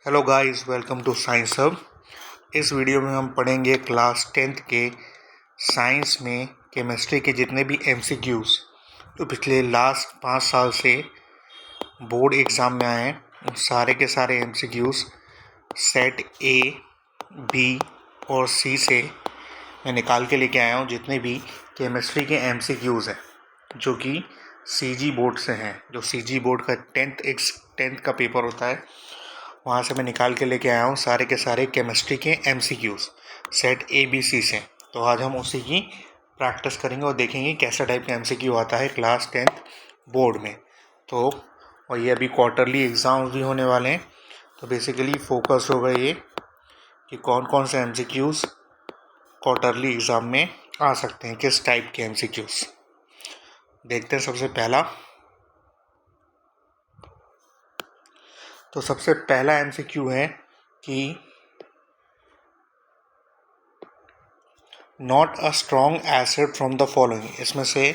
Hello guys, welcome to science hub. इस video में हम पढ़ेंगे क्लास 10th के साइंस में केमिस्ट्री के जितने भी एमसीक्यूज़ जो पिछले लास्ट 5 साल से बोर्ड एग्ज़ाम में आए हैं, उन सारे के सारे एमसीक्यूज़ सेट ए, बी और सी से मैं निकाल के लेके आया हूँ। जितने भी केमिस्ट्री के एमसीक्यूज़ हैं जो कि सीजी बोर्ड से हैं, जो सीजी बोर्ड का 10th का पेपर होता है, वहाँ से मैं निकाल के लेके आया हूँ सारे के सारे केमिस्ट्री के MCQs set A B C से। तो आज हम उसी की प्रैक्टिस करेंगे और देखेंगे कैसा टाइप का एमसीक्यू आता है क्लास 10th बोर्ड में। तो और ये अभी क्वार्टरली एग्ज़ाम्स भी होने वाले हैं, तो बेसिकली फोकस होगा ये कि कौन कौन से एमसीक्यूज़ क्वार्टरली एग्ज़ाम में आ सकते हैं, किस टाइप के एमसीक्यूज़। देखते हैं सबसे पहला। तो सबसे पहला एमसीक्यू है कि not a strong acid from the following, इसमें से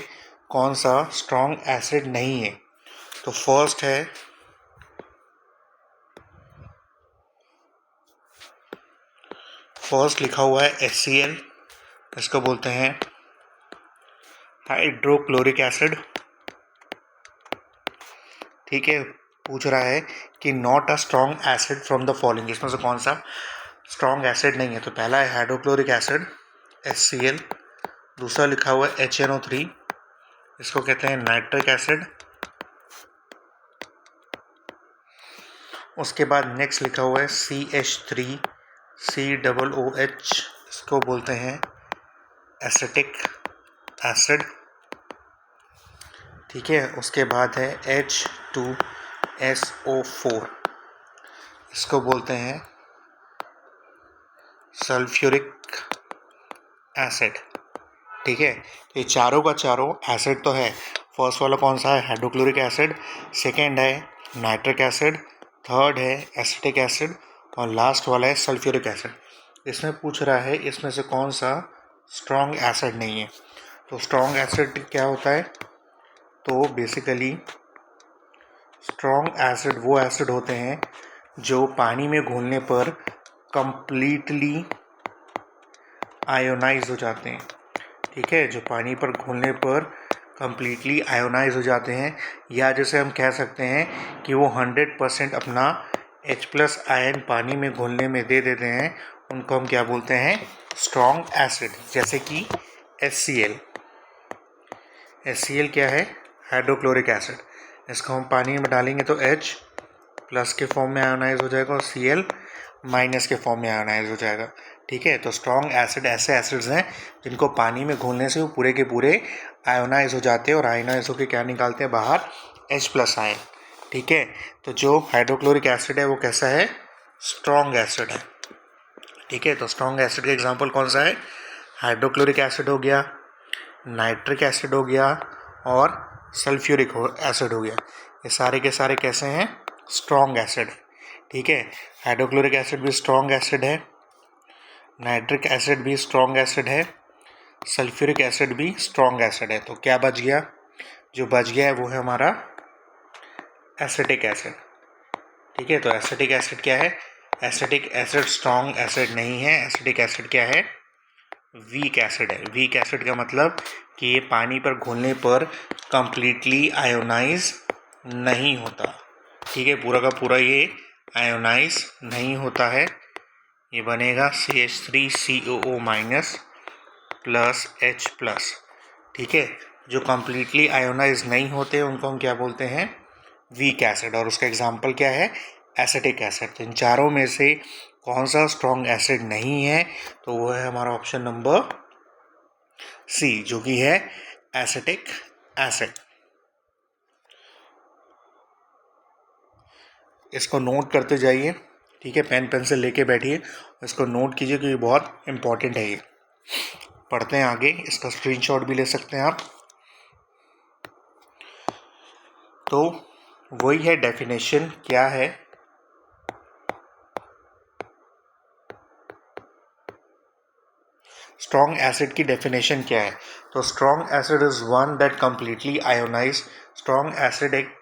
कौन सा स्ट्रॉन्ग एसिड नहीं है। तो फर्स्ट लिखा हुआ है HCl, इसको बोलते हैं हाइड्रोक्लोरिक एसिड। ठीक है, पूछ रहा है कि not a strong acid from the following, इसमें से कौन सा स्ट्रॉन्ग एसिड नहीं है। तो पहला है हाइड्रोक्लोरिक एसिड HCl, दूसरा लिखा हुआ है HNO3, इसको कहते हैं नाइट्रिक एसिड। उसके बाद नेक्स्ट लिखा हुआ है CH3COOH, इसको बोलते हैं एसिटिक एसिड। ठीक है, उसके बाद है H2SO4, इसको बोलते हैं सल्फ्यूरिक एसिड। ठीक है, ये चारों का चारों एसिड तो है। फर्स्ट वाला कौन सा है, हाइड्रोक्लोरिक एसिड, सेकेंड है नाइट्रिक एसिड, थर्ड है एसिटिक एसिड और लास्ट वाला है सल्फ्यूरिक एसिड। इसमें पूछ रहा है इसमें से कौन सा स्ट्रॉन्ग एसिड नहीं है। तो स्ट्रॉन्ग एसिड क्या होता है, तो बेसिकली स्ट्रॉन्ग एसिड वो एसिड होते हैं जो पानी में घुलने पर कंप्लीटली आयोनाइज हो जाते हैं। ठीक है, जो पानी पर घुलने पर कंप्लीटली आयोनाइज हो जाते हैं, या जैसे हम कह सकते हैं कि वो 100% अपना H+ आयन पानी में घुलने में दे देते हैं, उनको हम क्या बोलते हैं, स्ट्रॉन्ग एसिड। जैसे कि HCl क्या है, हाइड्रोक्लोरिक एसिड। इसको हम पानी में डालेंगे तो H+ के फॉर्म में आयोनाइज हो जाएगा और Cl- के फॉर्म में आयोनाइज हो जाएगा। ठीक है, तो स्ट्रॉन्ग एसिड ऐसे एसिड्स हैं जिनको पानी में घोलने से वो पूरे के पूरे आयोनाइज हो जाते हैं और आयोनाइज होकर क्या निकालते हैं बाहर, H+ आयन। ठीक है, तो जो हाइड्रोक्लोरिक एसिड है वो कैसा है, स्ट्रॉन्ग एसिड है। ठीक है, तो स्ट्रॉन्ग एसिड का एग्जांपल कौन सा है, हाइड्रोक्लोरिक एसिड हो गया, नाइट्रिक एसिड हो गया और सल्फ्यूरिक एसिड हो गया। ये सारे के सारे कैसे हैं, स्ट्रॉन्ग एसिड। ठीक है, हाइड्रोक्लोरिक एसिड भी स्ट्रॉन्ग एसिड है, नाइट्रिक एसिड भी स्ट्रॉन्ग एसिड है, सल्फ्यूरिक एसिड भी स्ट्रॉन्ग एसिड है। तो क्या बच गया, जो बच गया है वो है हमारा एसिटिक एसिड। ठीक है, तो एसिटिक एसिड क्या है, एसिटिक एसिड स्ट्रॉन्ग एसिड नहीं है। एसिटिक एसिड क्या है, वीक एसिड है। वीक एसिड का मतलब कि ये पानी पर घुलने पर कंप्लीटली आयोनाइज नहीं होता। ठीक है, पूरा का पूरा ये आयोनाइज नहीं होता है। ये बनेगा CH3COO- प्लस H+। ठीक है, जो कंप्लीटली आयोनाइज नहीं होते उनको हम क्या बोलते हैं, वीक एसिड। और उसका एग्जांपल क्या है, एसिटिक एसिड। तो इन चारों में से कौन सा स्ट्रॉन्ग एसिड नहीं है, तो वो है हमारा ऑप्शन नंबर सी, जो कि है एसिटिक एसिड। इसको नोट करते जाइए। ठीक है, पेन पेंसिल लेके बैठिए, इसको नोट कीजिए क्योंकि बहुत इंपॉर्टेंट है ये। पढ़ते हैं आगे, इसका स्क्रीनशॉट भी ले सकते हैं आप। तो वही है डेफिनेशन, क्या है, स्ट्रॉन्ग एसिड की डेफिनेशन क्या है। तो strong acid is one that completely ionize. Strong acid एक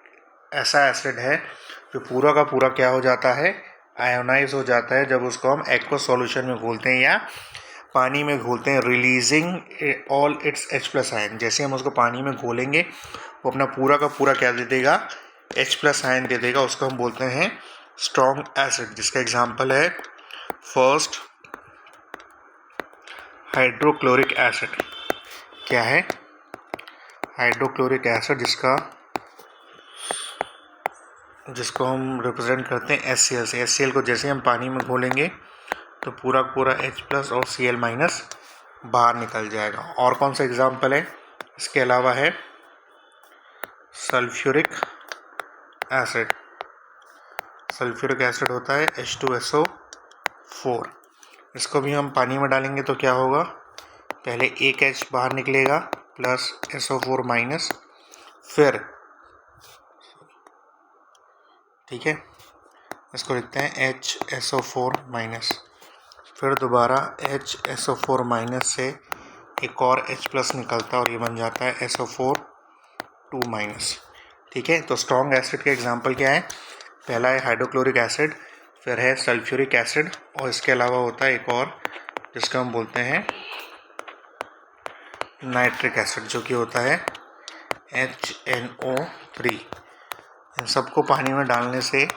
ऐसा एसिड है जो पूरा का पूरा क्या हो जाता है, आयोनाइज हो जाता है जब उसको हम एक्वस सॉल्यूशन में घोलते हैं या पानी में घोलते हैं, releasing all it's H+ ion. जैसे हम उसको पानी में घोलेंगे वो अपना पूरा का पूरा क्या दे देगा, H+ आयन दे देगा। उसको हम बोलते हैं स्ट्रॉन्ग एसिड, जिसका एग्जांपल है फर्स्ट हाइड्रोक्लोरिक एसिड। क्या है? हाइड्रोक्लोरिक एसिड, जिसको हम रिप्रेजेंट करते हैं HCl से। HCl को जैसे हम पानी में घोलेंगे तो पूरा पूरा H+ और Cl- बाहर निकल जाएगा। और कौन सा एग्जाम्पल है? इसके अलावा है सल्फ्यूरिक एसिड। सल्फ्यूरिक एसिड होता है H2SO4। इसको भी हम पानी में डालेंगे तो क्या होगा, पहले एक H बाहर निकलेगा प्लस SO4-, फिर ठीक है इसको लिखते हैं HSO4-, फिर दोबारा HSO4- से एक और H+ निकलता है और ये बन जाता है SO4-2-। ठीक है, तो स्ट्रॉन्ग एसिड के एग्जांपल क्या है? पहला है हाइड्रोक्लोरिक एसिड, फिर है सल्फ्यूरिक एसिड, और इसके अलावा होता है एक और जिसको हम बोलते हैं नाइट्रिक एसिड, जो कि होता है HNO3। इन सबको पानी में डालने से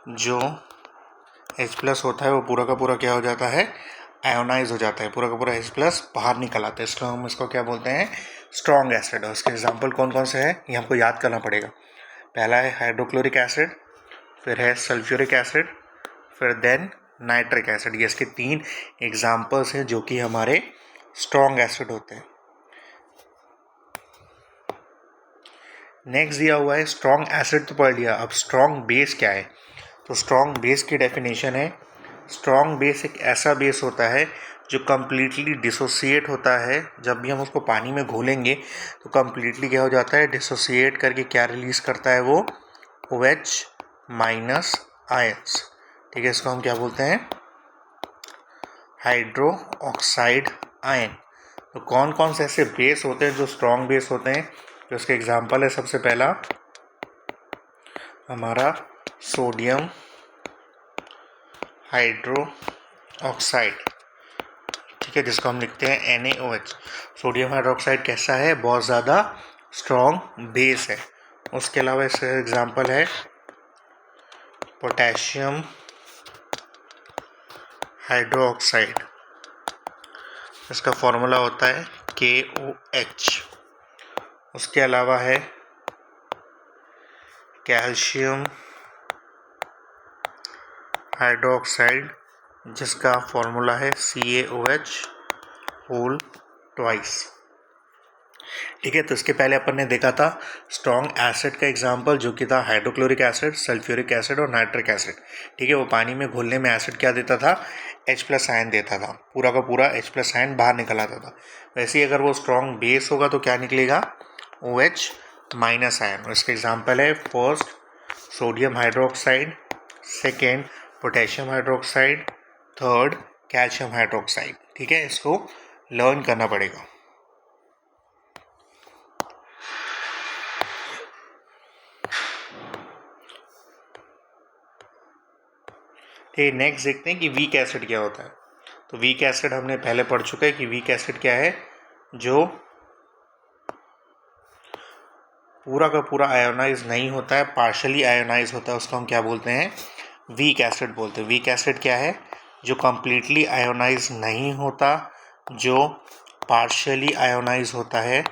जो H+ होता है वो पूरा का पूरा क्या हो जाता है, आयोनाइज हो जाता है, पूरा का पूरा H+ बाहर निकल आता है। इसलिए हम इसको क्या बोलते हैं, स्ट्रॉन्ग एसिड। और इसके एग्जांपल कौन कौन से हैं ये हमको याद करना पड़ेगा। पहला है हाइड्रोक्लोरिक एसिड, फिर है सल्फ्यूरिक एसिड, फिर देन नाइट्रिक एसिड। ये इसके 3 एग्जाम्पल्स हैं जो कि हमारे स्ट्रॉन्ग एसिड होते हैं। नेक्स्ट दिया हुआ है स्ट्रॉन्ग एसिड, तो पढ़ लिया। अब स्ट्रॉन्ग बेस क्या है? तो स्ट्रॉन्ग बेस की डेफिनेशन है, स्ट्रॉन्ग बेस एक ऐसा बेस होता है जो कम्प्लीटली डिसोसिएट होता है। जब भी हम उसको पानी में घोलेंगे तो कम्प्लीटली क्या हो जाता है, डिसोसिएट करके क्या रिलीज करता है वो, OH- आयंस। ठीक है, इसको हम क्या बोलते हैं, हाइड्रो ऑक्साइड आयन। तो कौन कौन से ऐसे बेस होते हैं जो स्ट्रॉन्ग बेस होते हैं? तो इसके एग्जांपल है सबसे पहला हमारा सोडियम हाइड्रो ऑक्साइड। ठीक है, जिसको हम लिखते हैं NaOH। सोडियम हाइड्रोक्साइड कैसा है, बहुत ज़्यादा स्ट्रॉन्ग बेस है। उसके अलावा इसका एग्जांपल है पोटेशियम हाइड्रोक्साइड। इसका फॉर्मूला होता है KOH। उसके अलावा है कैल्शियम हाइड्रोक्साइड, जिसका फॉर्मूला है CaOH होल ट्वाइस। ठीक है, तो इसके पहले अपन ने देखा था स्ट्रॉन्ग एसिड का एग्जांपल, जो कि था हाइड्रोक्लोरिक एसिड, सल्फ्यूरिक एसिड और नाइट्रिक एसिड। ठीक है, वो पानी में घुलने में एसिड क्या देता था, H+ आयन देता था, पूरा का पूरा H+ आयन बाहर निकल आता था। वैसे ही अगर वो स्ट्रॉन्ग बेस होगा तो क्या निकलेगा, OH- आयन। और इसका एग्जाम्पल है first sodium hydroxide, second potassium hydroxide, third calcium hydroxide. ठीक है, इसको लर्न करना पड़ेगा। ठीक, नेक्स्ट देखते हैं कि वीक एसिड क्या होता है। तो वीक एसिड हमने पहले पढ़ चुका है कि वीक एसिड क्या है, जो पूरा का पूरा आयोनाइज नहीं होता है, पार्शली आयोनाइज होता है, उसको हम क्या बोलते हैं, वीक एसिड बोलते हैं। वीक एसिड क्या है, जो कंप्लीटली आयोनाइज नहीं होता, जो पार्शली आयोनाइज होता है,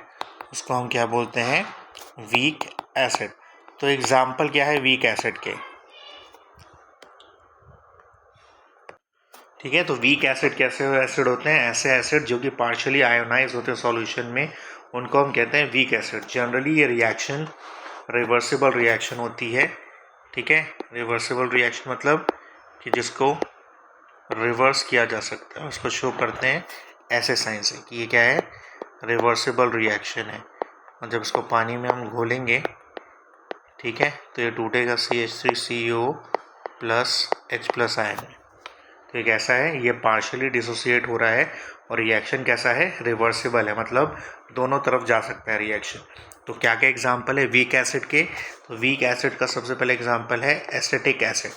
उसको हम क्या बोलते हैं, वीक एसिड। तो एग्जाम्पल क्या है वीक एसिड के? ठीक है, तो वीक एसिड कैसे एसिड होते हैं, ऐसे एसिड जो कि पार्शियली आयोनाइज होते हैं सॉल्यूशन में, उनको हम कहते हैं वीक एसिड। जनरली ये रिएक्शन रिवर्सिबल रिएक्शन होती है। ठीक है, रिवर्सिबल रिएक्शन मतलब कि जिसको रिवर्स किया जा सकता है, उसको शो करते हैं ऐसे साइन से कि ये क्या है, रिवर्सिबल रिएक्शन है। और जब इसको पानी में हम घोलेंगे, ठीक है, तो ये टूटेगा CH3CO प्लस H+ आयन में। तो ये कैसा है, ये पार्शियली डिसोसिएट हो रहा है और रिएक्शन कैसा है, रिवर्सिबल है, मतलब दोनों तरफ जा सकता है रिएक्शन। तो क्या क्या एग्जांपल है वीक एसिड के? तो वीक एसिड का सबसे पहले एग्जांपल है एसिटिक एसिड।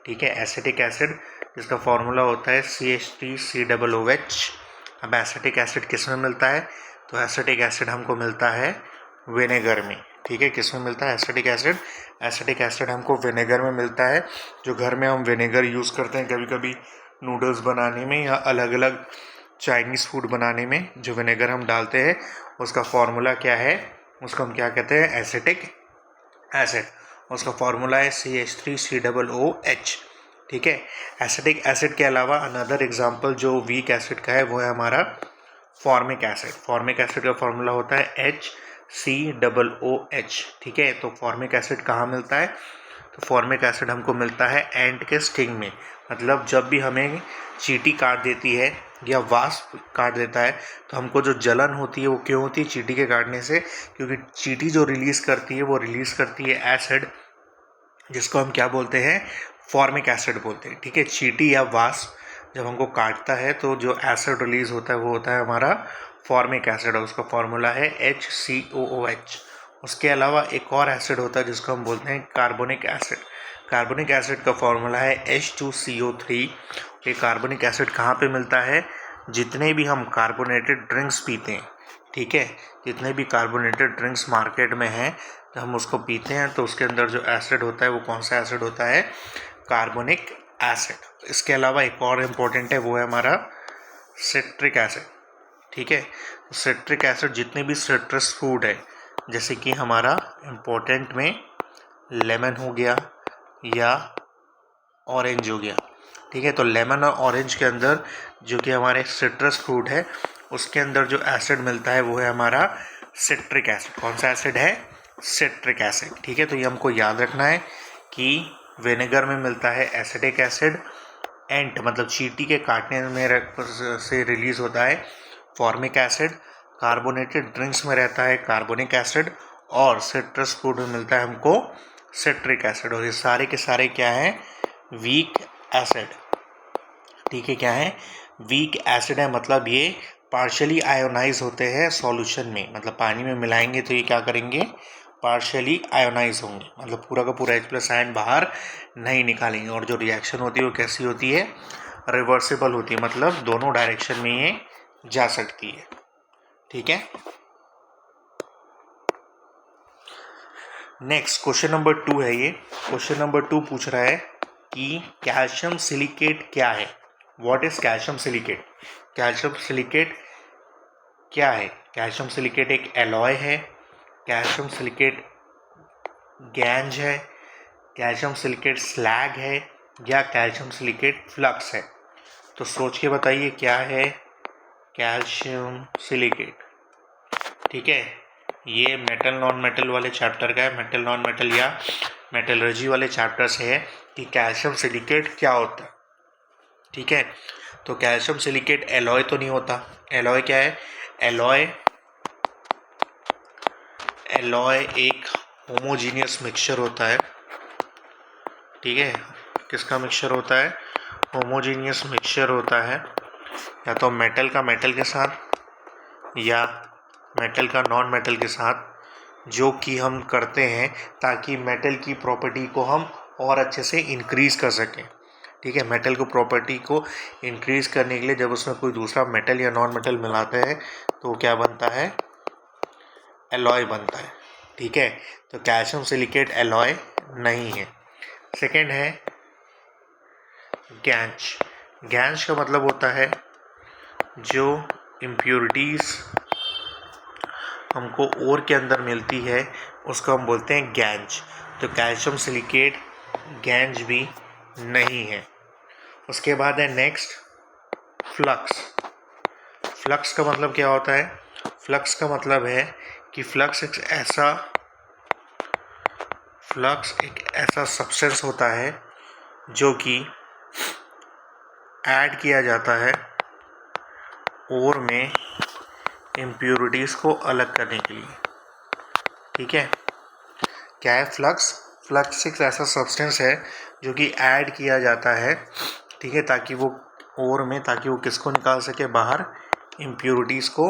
ठीक है। एसिटिक एसिड जिसका फॉर्मूला होता है CH3COOH। अब एसिटिक एसिड किस में मिलता है? तो एसिटिक एसिड हमको मिलता है विनेगर में। ठीक है, किस में मिलता है एसिटिक एसिड? एसिटिक एसिड हमको विनेगर में मिलता है। जो घर में हम विनेगर यूज़ करते हैं कभी कभी नूडल्स बनाने में या अलग अलग चाइनीज़ फूड बनाने में, जो विनेगर हम डालते हैं उसका फॉर्मूला क्या है? उसको हम क्या कहते हैं? Acetic acid. उसका फॉर्मूला है CH3COOH। ठीक है। एसिटिक एसिड के अलावा अनदर एग्जांपल जो वीक एसिड का है वो है हमारा फॉर्मिक एसिड। फॉर्मिक एसिड का फॉर्मूला होता है HCOOH। ठीक है, तो फॉर्मिक एसिड कहाँ मिलता है? तो फॉर्मिक एसिड हमको मिलता है एंट के स्टिंग में। मतलब जब भी हमें चींटी काट देती है या वास्प काट देता है तो हमको जो जलन होती है वो क्यों होती है? चींटी के काटने से। क्योंकि चींटी जो रिलीज़ करती है वो रिलीज़ करती है एसिड, जिसको हम क्या बोलते हैं? फॉर्मिक एसिड बोलते हैं। ठीक है, चींटी या वास्प जब हमको काटता है तो जो एसिड रिलीज होता है वो होता है हमारा फॉर्मिक एसिड, और उसका फॉर्मूला है HCOOH। उसके अलावा एक और एसिड होता है जिसको हम बोलते हैं कार्बोनिक एसिड। कार्बोनिक एसिड का फॉर्मूला है H2CO3। ये कार्बोनिक एसिड कहाँ पे मिलता है? जितने भी हम कार्बोनेटेड ड्रिंक्स पीते हैं, ठीक है, जितने भी कार्बोनेटेड ड्रिंक्स मार्केट में हैं तो हम उसको पीते हैं तो उसके अंदर जो एसिड होता है वो कौन सा एसिड होता है? Carbonic acid. इसके अलावा एक और इम्पोर्टेंट है, वो है हमारा सिट्रिक एसिड। ठीक है, सिट्रिक एसिड जितने भी सिट्रस फूड है, जैसे कि हमारा इम्पोर्टेंट में लेमन हो गया या ऑरेंज हो गया। ठीक है, तो लेमन और ऑरेंज के अंदर जो कि हमारे सिट्रस फ्रूट है उसके अंदर जो एसिड मिलता है वो है हमारा सिट्रिक एसिड। कौन सा एसिड है? Citric acid. ठीक है, तो ये हमको याद रखना है कि विनेगर में मिलता है एसिटिक एसिड, एंट मतलब चींटी के काटने में से रिलीज होता है फॉर्मिक एसिड, कार्बोनेटेड ड्रिंक्स में रहता है कार्बोनिक एसिड, और सिट्रस फ्रूट में मिलता है हमको सिट्रिक एसिड। और ये सारे के सारे क्या हैं? Weak acid. ठीक है, क्या है? वीक एसिड है। मतलब ये पार्शियली आयोनाइज होते हैं सॉल्यूशन में, मतलब पानी में मिलाएंगे तो ये क्या करेंगे? पार्शियली आयोनाइज होंगे, मतलब पूरा का पूरा H+ आयन बाहर नहीं निकालेंगे। और जो रिएक्शन होती है वो कैसी होती है? रिवर्सिबल होती है, मतलब दोनों डायरेक्शन में ये जा सकती है। ठीक है, नेक्स्ट क्वेश्चन नंबर 2 है। ये क्वेश्चन नंबर 2 पूछ रहा है कि कैल्शियम सिलिकेट क्या है? What is calcium silicate? Calcium silicate क्या है? कैल्शियम सिलिकेट एक एलॉय है, कैल्शियम सिलिकेट गैंज है, कैल्शियम सिलिकेट स्लैग है, या कैल्शियम सिलिकेट फ्लक्स है? तो सोच के बताइए क्या है कैल्शियम सिलिकेट। ठीक है, ये मेटल नॉन मेटल वाले चैप्टर का है, मेटल नॉन मेटल या मेटलर्जी वाले चैप्टर से है कि कैल्शियम सिलिकेट क्या होता है। ठीक है, तो कैल्शियम सिलिकेट एलॉय तो नहीं होता। एलॉय क्या है? एलॉय एक होमोजीनियस मिक्सचर होता है। ठीक है, किसका मिक्सचर होता है? होमोजीनियस मिक्सचर होता है, या तो मेटल का मेटल के साथ या मेटल का नॉन मेटल के साथ, जो कि हम करते हैं ताकि मेटल की प्रॉपर्टी को हम और अच्छे से इंक्रीज़ कर सकें। ठीक है, मेटल को प्रॉपर्टी को इंक्रीज़ करने के लिए जब उसमें कोई दूसरा मेटल या नॉन मेटल मिलाते हैं तो क्या बनता है? एलॉय बनता है। ठीक है, तो कैल्शियम सिलिकेट एलॉय नहीं है। सेकेंड है गैंज। गैंज का मतलब होता है जो इम्प्योरिटीज़ हमको ओर के अंदर मिलती है उसको हम बोलते हैं गैंज। तो कैल्शियम सिलिकेट गैंज भी नहीं है। उसके बाद है नेक्स्ट फ्लक्स। फ्लक्स का मतलब क्या होता है? फ्लक्स का मतलब है कि फ्लक्स एक ऐसा सब्सटेंस होता है जो कि ऐड किया जाता है ओर में इम्प्योरिटीज़ को अलग करने के लिए। ठीक है, क्या है फ्लक्स? फ्लक्स एक ऐसा सब्सटेंस है जो कि ऐड किया जाता है, ठीक है, ताकि वो ओर में, ताकि वो किसको निकाल सके? बाहर इम्प्योरिटीज़ को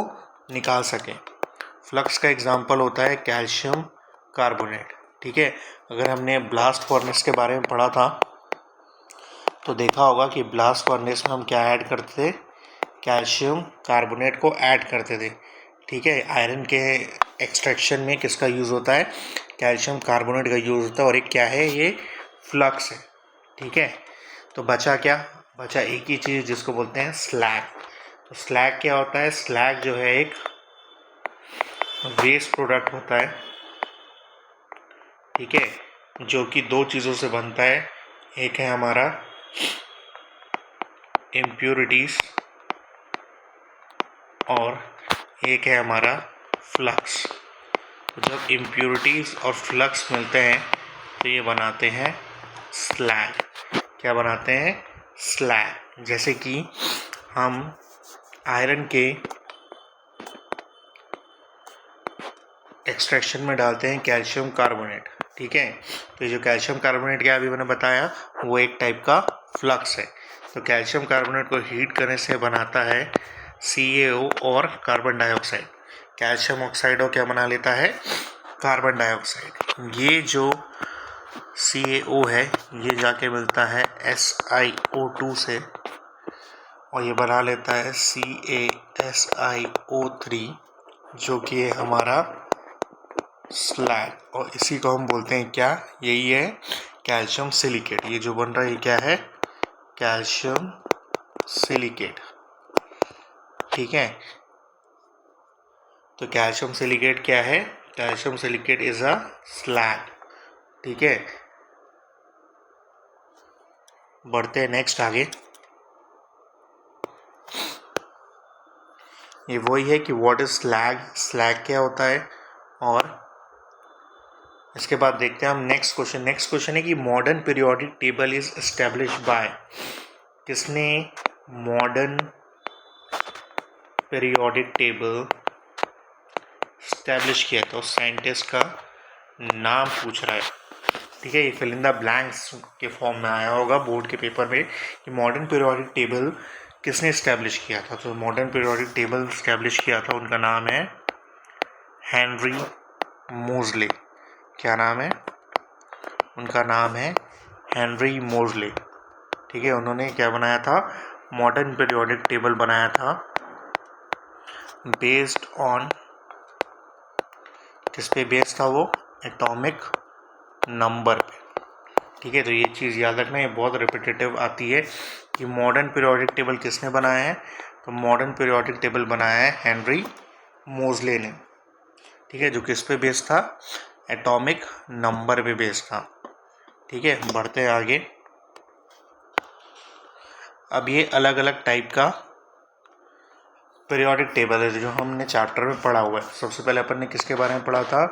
निकाल सके। फ्लक्स का एग्जांपल होता है कैल्शियम कार्बोनेट। ठीक है, अगर हमने ब्लास्ट फर्नेस के बारे में पढ़ा था तो देखा होगा कि ब्लास्ट फर्नेस में हम क्या ऐड करते थे, कैल्शियम कार्बोनेट को ऐड करते थे। ठीक है, आयरन के एक्सट्रैक्शन में किसका यूज़ होता है, कैल्शियम कार्बोनेट का यूज़ होता है, और एक क्या है, ये फ्लक्स है। ठीक है, तो बचा क्या, बचा एक ही चीज़ जिसको बोलते हैं स्लैग। तो स्लैग क्या होता है, स्लैग जो है एक वेस्ट प्रोडक्ट होता है। ठीक है, जो कि दो चीज़ों से बनता है, एक है हमारा इम्प्योरिटीज़ और एक है हमारा फ्लक्स। तो जब इम्प्योरिटीज़ और फ्लक्स मिलते हैं तो ये बनाते हैं स्लैग। क्या बनाते हैं, स्लैग। जैसे कि हम आयरन के एक्सट्रैक्शन में डालते हैं कैल्शियम कार्बोनेट। ठीक है, तो ये जो कैल्शियम कार्बोनेट क्या अभी मैंने बताया, वो एक टाइप का फ्लक्स है। तो कैल्शियम कार्बोनेट को हीट करने से बनाता है CaO और कार्बन डाइऑक्साइड। कैल्शियम ऑक्साइड और क्या बना लेता है, कार्बन डाइऑक्साइड। ये जो CaO है ये जाके मिलता है SiO2 से और ये बना लेता है CaSiO3, जो कि है हमारा स्लैग। और इसी को हम बोलते हैं क्या, यही है कैल्शियम सिलिकेट। ये जो बन रहा है ये क्या है, कैल्शियम सिलिकेट। ठीक है, तो कैल्शियम सिलिकेट क्या है, calcium silicate is a slag. ठीक है, बढ़ते हैं नेक्स्ट आगे। ये वही है कि व्हाट इज स्लैग, स्लैग क्या होता है। और इसके बाद देखते हैं हम नेक्स्ट क्वेश्चन। नेक्स्ट क्वेश्चन है कि modern periodic table is establish by, किसने मॉडर्न पीरियोडिक टेबल एस्टेब्लिश किया, तो साइंटिस्ट का नाम पूछ रहा है। ठीक है, ये फिल इन द ब्लैंक्स के फॉर्म में आया होगा बोर्ड के पेपर में कि मॉडर्न पीरियोडिक टेबल किसने एस्टेब्लिश किया था। तो मॉडर्न पीरियोडिक टेबल एस्टेब्लिश किया था, उनका नाम है हेनरी मोज़ले। क्या नाम है, उनका नाम है हेनरी मोज़ले। ठीक है, उन्होंने क्या बनाया था, मॉडर्न पीरियोडिक टेबल बनाया था बेस्ड ऑन, किस पे बेस्ड था वो, एटॉमिक नंबर पे। ठीक है, तो ये चीज़ याद रखना, ये बहुत रिपीटेटिव आती है कि मॉडर्न पीरियोडिक टेबल किसने बनाया है। तो मॉडर्न पीरियोडिक टेबल बनाया है हेनरी मोज़ले ने। ठीक है, जो किस पे बेस्ड था, एटॉमिक नंबर पे बेस्ड था। ठीक है, बढ़ते हैं आगे। अब ये अलग अलग टाइप का पीरियोडिक टेबल है जो हमने चैप्टर में पढ़ा हुआ है। सबसे पहले अपन ने किसके बारे में पढ़ा था,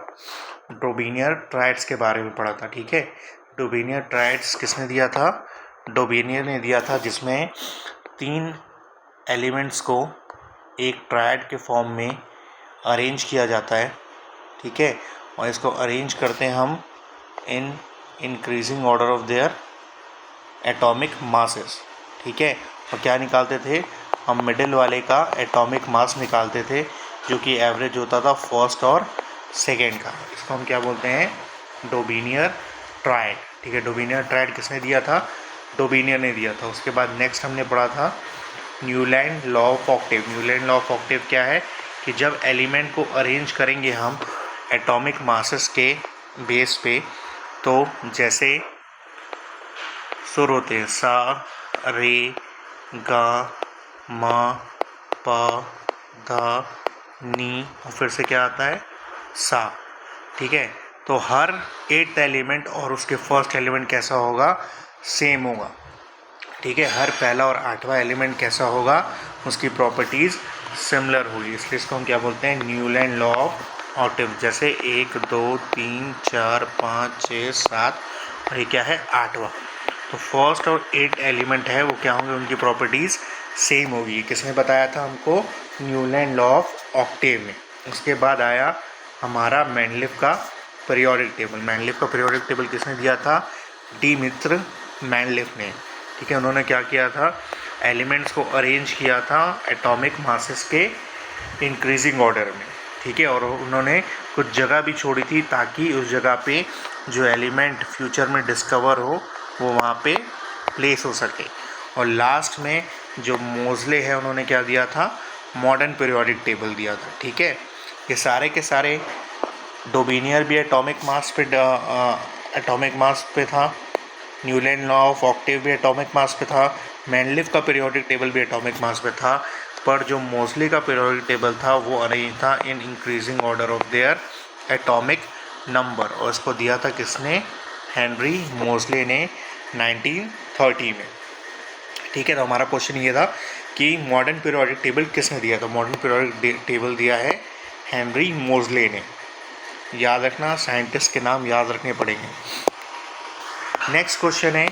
डोबिनियर ट्राइड्स के बारे में पढ़ा था। ठीक है, डोबिनियर ट्राइड्स किसने दिया था, डोबिनियर ने दिया था, जिसमें 3 एलिमेंट्स को एक ट्राइड के फॉर्म में अरेंज किया जाता है। ठीक है, और इसको अरेंज करते हैं हम in increasing order of their atomic masses. ठीक है, और क्या निकालते थे हम, मिडिल वाले का एटॉमिक मास निकालते थे, जो कि एवरेज होता था फर्स्ट और सेकेंड का। इसको हम क्या बोलते हैं, डोबिनियर ट्राइड। ठीक है, डोबिनियर ट्राइड किसने दिया था, डोबिनियर ने दिया था। उसके बाद नेक्स्ट हमने पढ़ा था Newland law of octave. Newland law of octave क्या है कि जब एलिमेंट को अरेंज करेंगे हम एटॉमिक मासेस के बेस पे, तो जैसे सुर होते हैं सा रे गा मा पा धा नी, और फिर से क्या आता है, सा। ठीक है, तो हर 8th एलिमेंट और उसके फर्स्ट एलिमेंट कैसा होगा, सेम होगा। ठीक है, हर पहला और 8वां एलिमेंट कैसा होगा, उसकी प्रॉपर्टीज़ सिमिलर होगी। इसलिए इसको हम क्या बोलते हैं, न्यूलैंड लॉ ऑफ ऑक्टेव। जैसे 1 2 3 4 5 6 7 और ये क्या है, 8वां। तो फर्स्ट और 8th एलिमेंट है वो क्या होंगे, उनकी प्रॉपर्टीज़ सेम होगी। किसने बताया था हमको, न्यूलैंड लॉ ऑफ ऑक्टेव में। उसके बाद आया हमारा मेंडलीफ का पीरियोडिक टेबल। मेंडलीफ का पीरियोडिक टेबल किसने दिया था, डिमित्र मेंडलीफ ने। ठीक है, उन्होंने क्या किया था, एलिमेंट्स को अरेंज किया था एटॉमिक मासेस के इंक्रीजिंग ऑर्डर में। ठीक है, और उन्होंने कुछ जगह भी छोड़ी थी ताकि उस जगह पे जो एलिमेंट फ्यूचर में डिस्कवर हो वो वहाँ पे प्लेस हो सके। और लास्ट में जो मोज़ले है उन्होंने क्या दिया था, मॉडर्न पीरियोडिक टेबल दिया था। ठीक है, ये सारे के सारे डोबिनियर भी एटॉमिक मास पे था, न्यूलैंड लॉ ऑफ ऑक्टेव भी एटॉमिक मास पे था, मेंडलीव का पीरियोडिक टेबल भी एटॉमिक मास पे था, पर जो मोज़ले का पीरियोडिक टेबल था वो अरेंज था in increasing order of their atomic number, और इसको दिया था किसने, हेनरी मोज़ले ने 1930 में। ठीक है, तो हमारा क्वेश्चन ये था कि मॉडर्न पीरियोडिक टेबल किसने दिया, तो मॉडर्न पीरियोडिक टेबल दिया है हेनरी मोज़ले ने। याद रखना, साइंटिस्ट के नाम याद रखने पड़ेंगे। नेक्स्ट क्वेश्चन है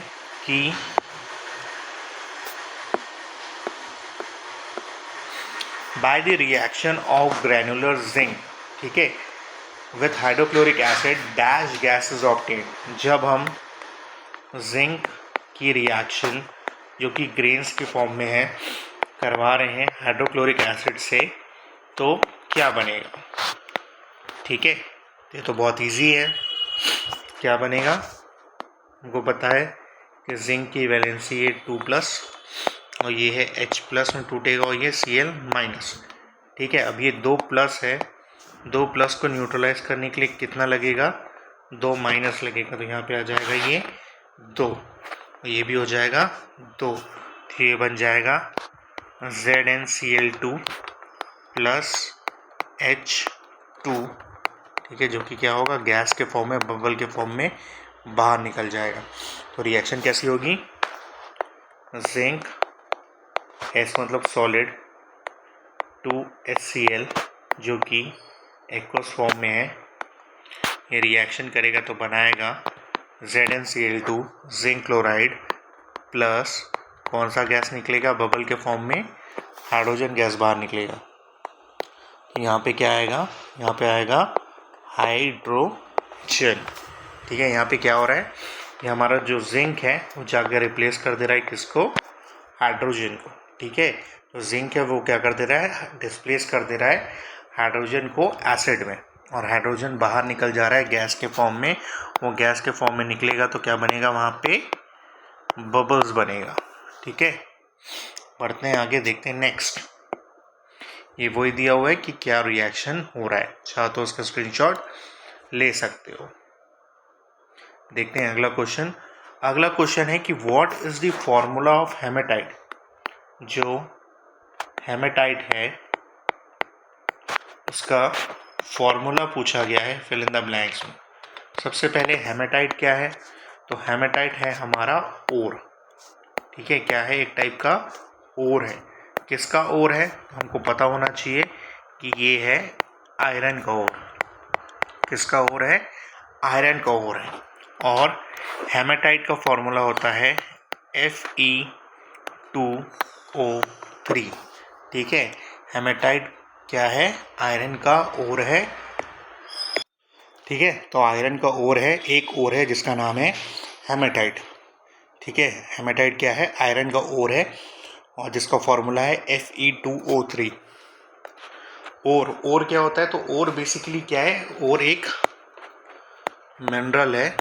कि by the reaction of granular zinc, ठीक है, with hydrochloric acid dash gas is obtained. जब हम जिंक की रिएक्शन जो कि ग्रेन्स की फॉर्म में है करवा रहे हैं हाइड्रोक्लोरिक एसिड से, तो क्या बनेगा। ठीक है, ये तो बहुत इजी है। क्या बनेगा, हमको पता है कि जिंक की वैलेंसी है 2+ और ये है H+ में टूटेगा और ये Cl-। ठीक है, अब ये 2+ है, 2+ को न्यूट्रलाइज करने के लिए कितना लगेगा, 2- लगेगा, तो यहाँ पे आ जाएगा ये 2, ये भी हो जाएगा 2, तो ये बन जाएगा ZnCl2 + H2। ठीक है, जो कि क्या होगा, गैस के फॉर्म में, बबल के फॉर्म में बाहर निकल जाएगा। तो रिएक्शन कैसी होगी, जिंक S मतलब सॉलिड 2HCl जो कि एक्वस फॉर्म में है, ये रिएक्शन करेगा तो बनाएगा ZnCl2 जिंक क्लोराइड प्लस कौन सा गैस निकलेगा, बबल के फॉर्म में हाइड्रोजन गैस बाहर निकलेगा। तो यहाँ पे क्या आएगा, यहाँ पे आएगा हाइड्रोजन। ठीक है, यहाँ पे क्या हो रहा है, ये हमारा जो जिंक है वो जाकर रिप्लेस कर दे रहा है किसको, हाइड्रोजन को। ठीक है, तो जिंक है वो क्या कर दे रहा है, डिस्प्लेस कर दे रहा है हाइड्रोजन को एसिड में, और हाइड्रोजन बाहर निकल जा रहा है गैस के फॉर्म में। वो गैस के फॉर्म में निकलेगा तो क्या बनेगा, वहाँ पे बबल्स बनेगा। ठीक है, बढ़ते हैं आगे, देखते हैं नेक्स्ट। ये वही दिया हुआ है कि क्या रिएक्शन हो रहा है, चाहो तो उसका स्क्रीनशॉट ले सकते हो। देखते हैं अगला क्वेश्चन। अगला क्वेश्चन है कि what is the formula of hematite. जो हेमेटाइट है उसका फॉर्मूला पूछा गया है, फिल इन द ब्लैंक्स में। सबसे पहले हेमेटाइट क्या है, तो हेमेटाइट है हमारा ओर। ठीक है, क्या है, एक टाइप का ओर है। किसका ओर है, हमको पता होना चाहिए कि ये है आयरन का ओर। किसका ओर है, आयरन का ओर है। और हेमेटाइट का फॉर्मूला होता है Fe2O3। ठीक है, हेमेटाइट क्या है, आयरन का ओर है। ठीक है, तो आयरन का ओर है, एक ओर है जिसका नाम है हेमेटाइट। ठीक है, हेमेटाइट क्या है, आयरन का ओर है और जिसका फॉर्मूला है Fe2O3। ओर क्या होता है, तो ओर बेसिकली क्या है, ओर एक मिनरल है।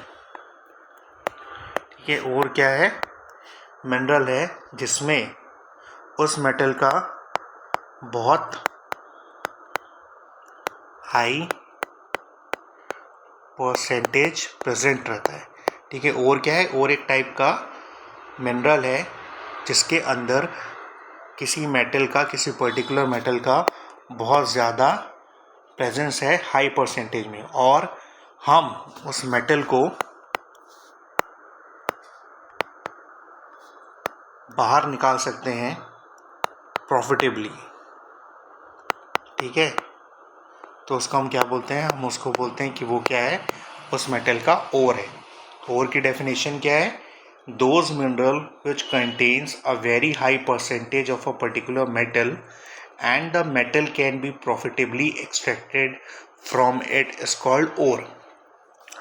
ठीक है, ओर क्या है, मिनरल है जिसमें उस मेटल का बहुत हाई परसेंटेज प्रेजेंट रहता है। ठीक है, ओर क्या है, ओर एक टाइप का मिनरल है जिसके अंदर किसी मेटल का, किसी पर्टिकुलर मेटल का बहुत ज़्यादा प्रेजेंस है हाई परसेंटेज में, और हम उस मेटल को बाहर निकाल सकते हैं प्रॉफिटेबली। ठीक है, तो उसको हम क्या बोलते हैं, हम उसको बोलते हैं कि वो क्या है, उस मेटल का ओर है। ओर की डेफिनेशन क्या है, those mineral which contains a very high percentage of a particular metal and the metal can be profitably extracted from it is called ore.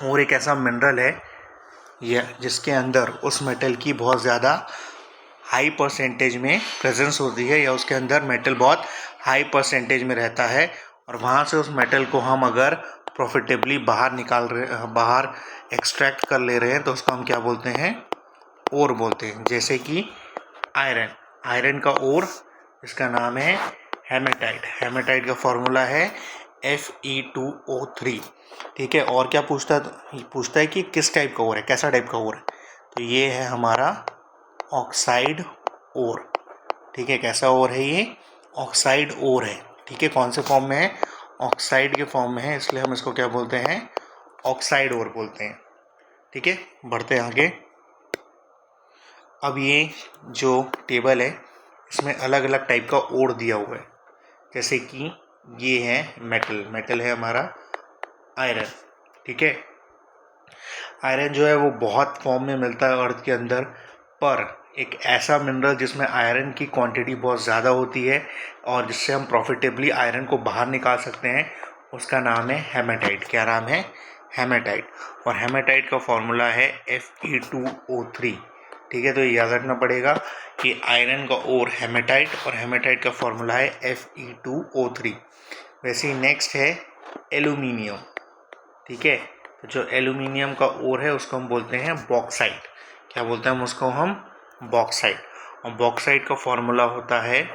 Ore एक ऐसा मिनरल है या जिसके अंदर उस मेटल की बहुत ज़्यादा हाई परसेंटेज में प्रेजेंस होती है, या उसके अंदर मेटल बहुत हाई परसेंटेज में रहता है, और वहाँ से उस मेटल को हम अगर प्रॉफिटेबली बाहर एक्सट्रैक्ट कर ले रहे हैं तो उसको हम क्या बोलते हैं, ओर बोलते हैं, जैसे कि आयरन, आयरन का ओर इसका नाम है हेमेटाइट। हेमेटाइट का फॉर्मूला है Fe2O3। ठीक है, और क्या पूछता है कि किस टाइप का ओर है, कैसा टाइप का ओर है, तो ये है हमारा ऑक्साइड ओर। ठीक है, कैसा ओर है ये, ऑक्साइड ओर है। ठीक है, कौन से फॉर्म में है, ऑक्साइड के फॉर्म में है, इसलिए हम इसको क्या बोलते हैं, ऑक्साइड ओर बोलते हैं। ठीक है, बढ़ते हैं आगे। अब ये जो टेबल है इसमें अलग अलग टाइप का ओर दिया हुआ है, जैसे कि ये है मेटल, मेटल है हमारा आयरन। ठीक है, आयरन जो है वो बहुत फॉर्म में मिलता है अर्थ के अंदर, पर एक ऐसा मिनरल जिसमें आयरन की क्वांटिटी बहुत ज़्यादा होती है और जिससे हम प्रॉफिटेबली आयरन को बाहर निकाल सकते हैं, उसका नाम है हेमेटाइट। क्या नाम है, हेमेटाइट। और हेमेटाइट का फॉर्मूला है Fe2O3। ठीक है, तो ये याद रखना पड़ेगा कि आयरन का ओर हेमेटाइट और हेमेटाइट का फॉर्मूला है Fe2O3। वैसे ही नेक्स्ट है एल्यूमिनियम। ठीक है, तो जो एल्यूमिनियम का ओर है उसको हम बोलते हैं बॉक्साइट। क्या बोलते हैं हम उसको, हम बॉक्साइट। और बॉक्साइट का फॉर्मूला होता है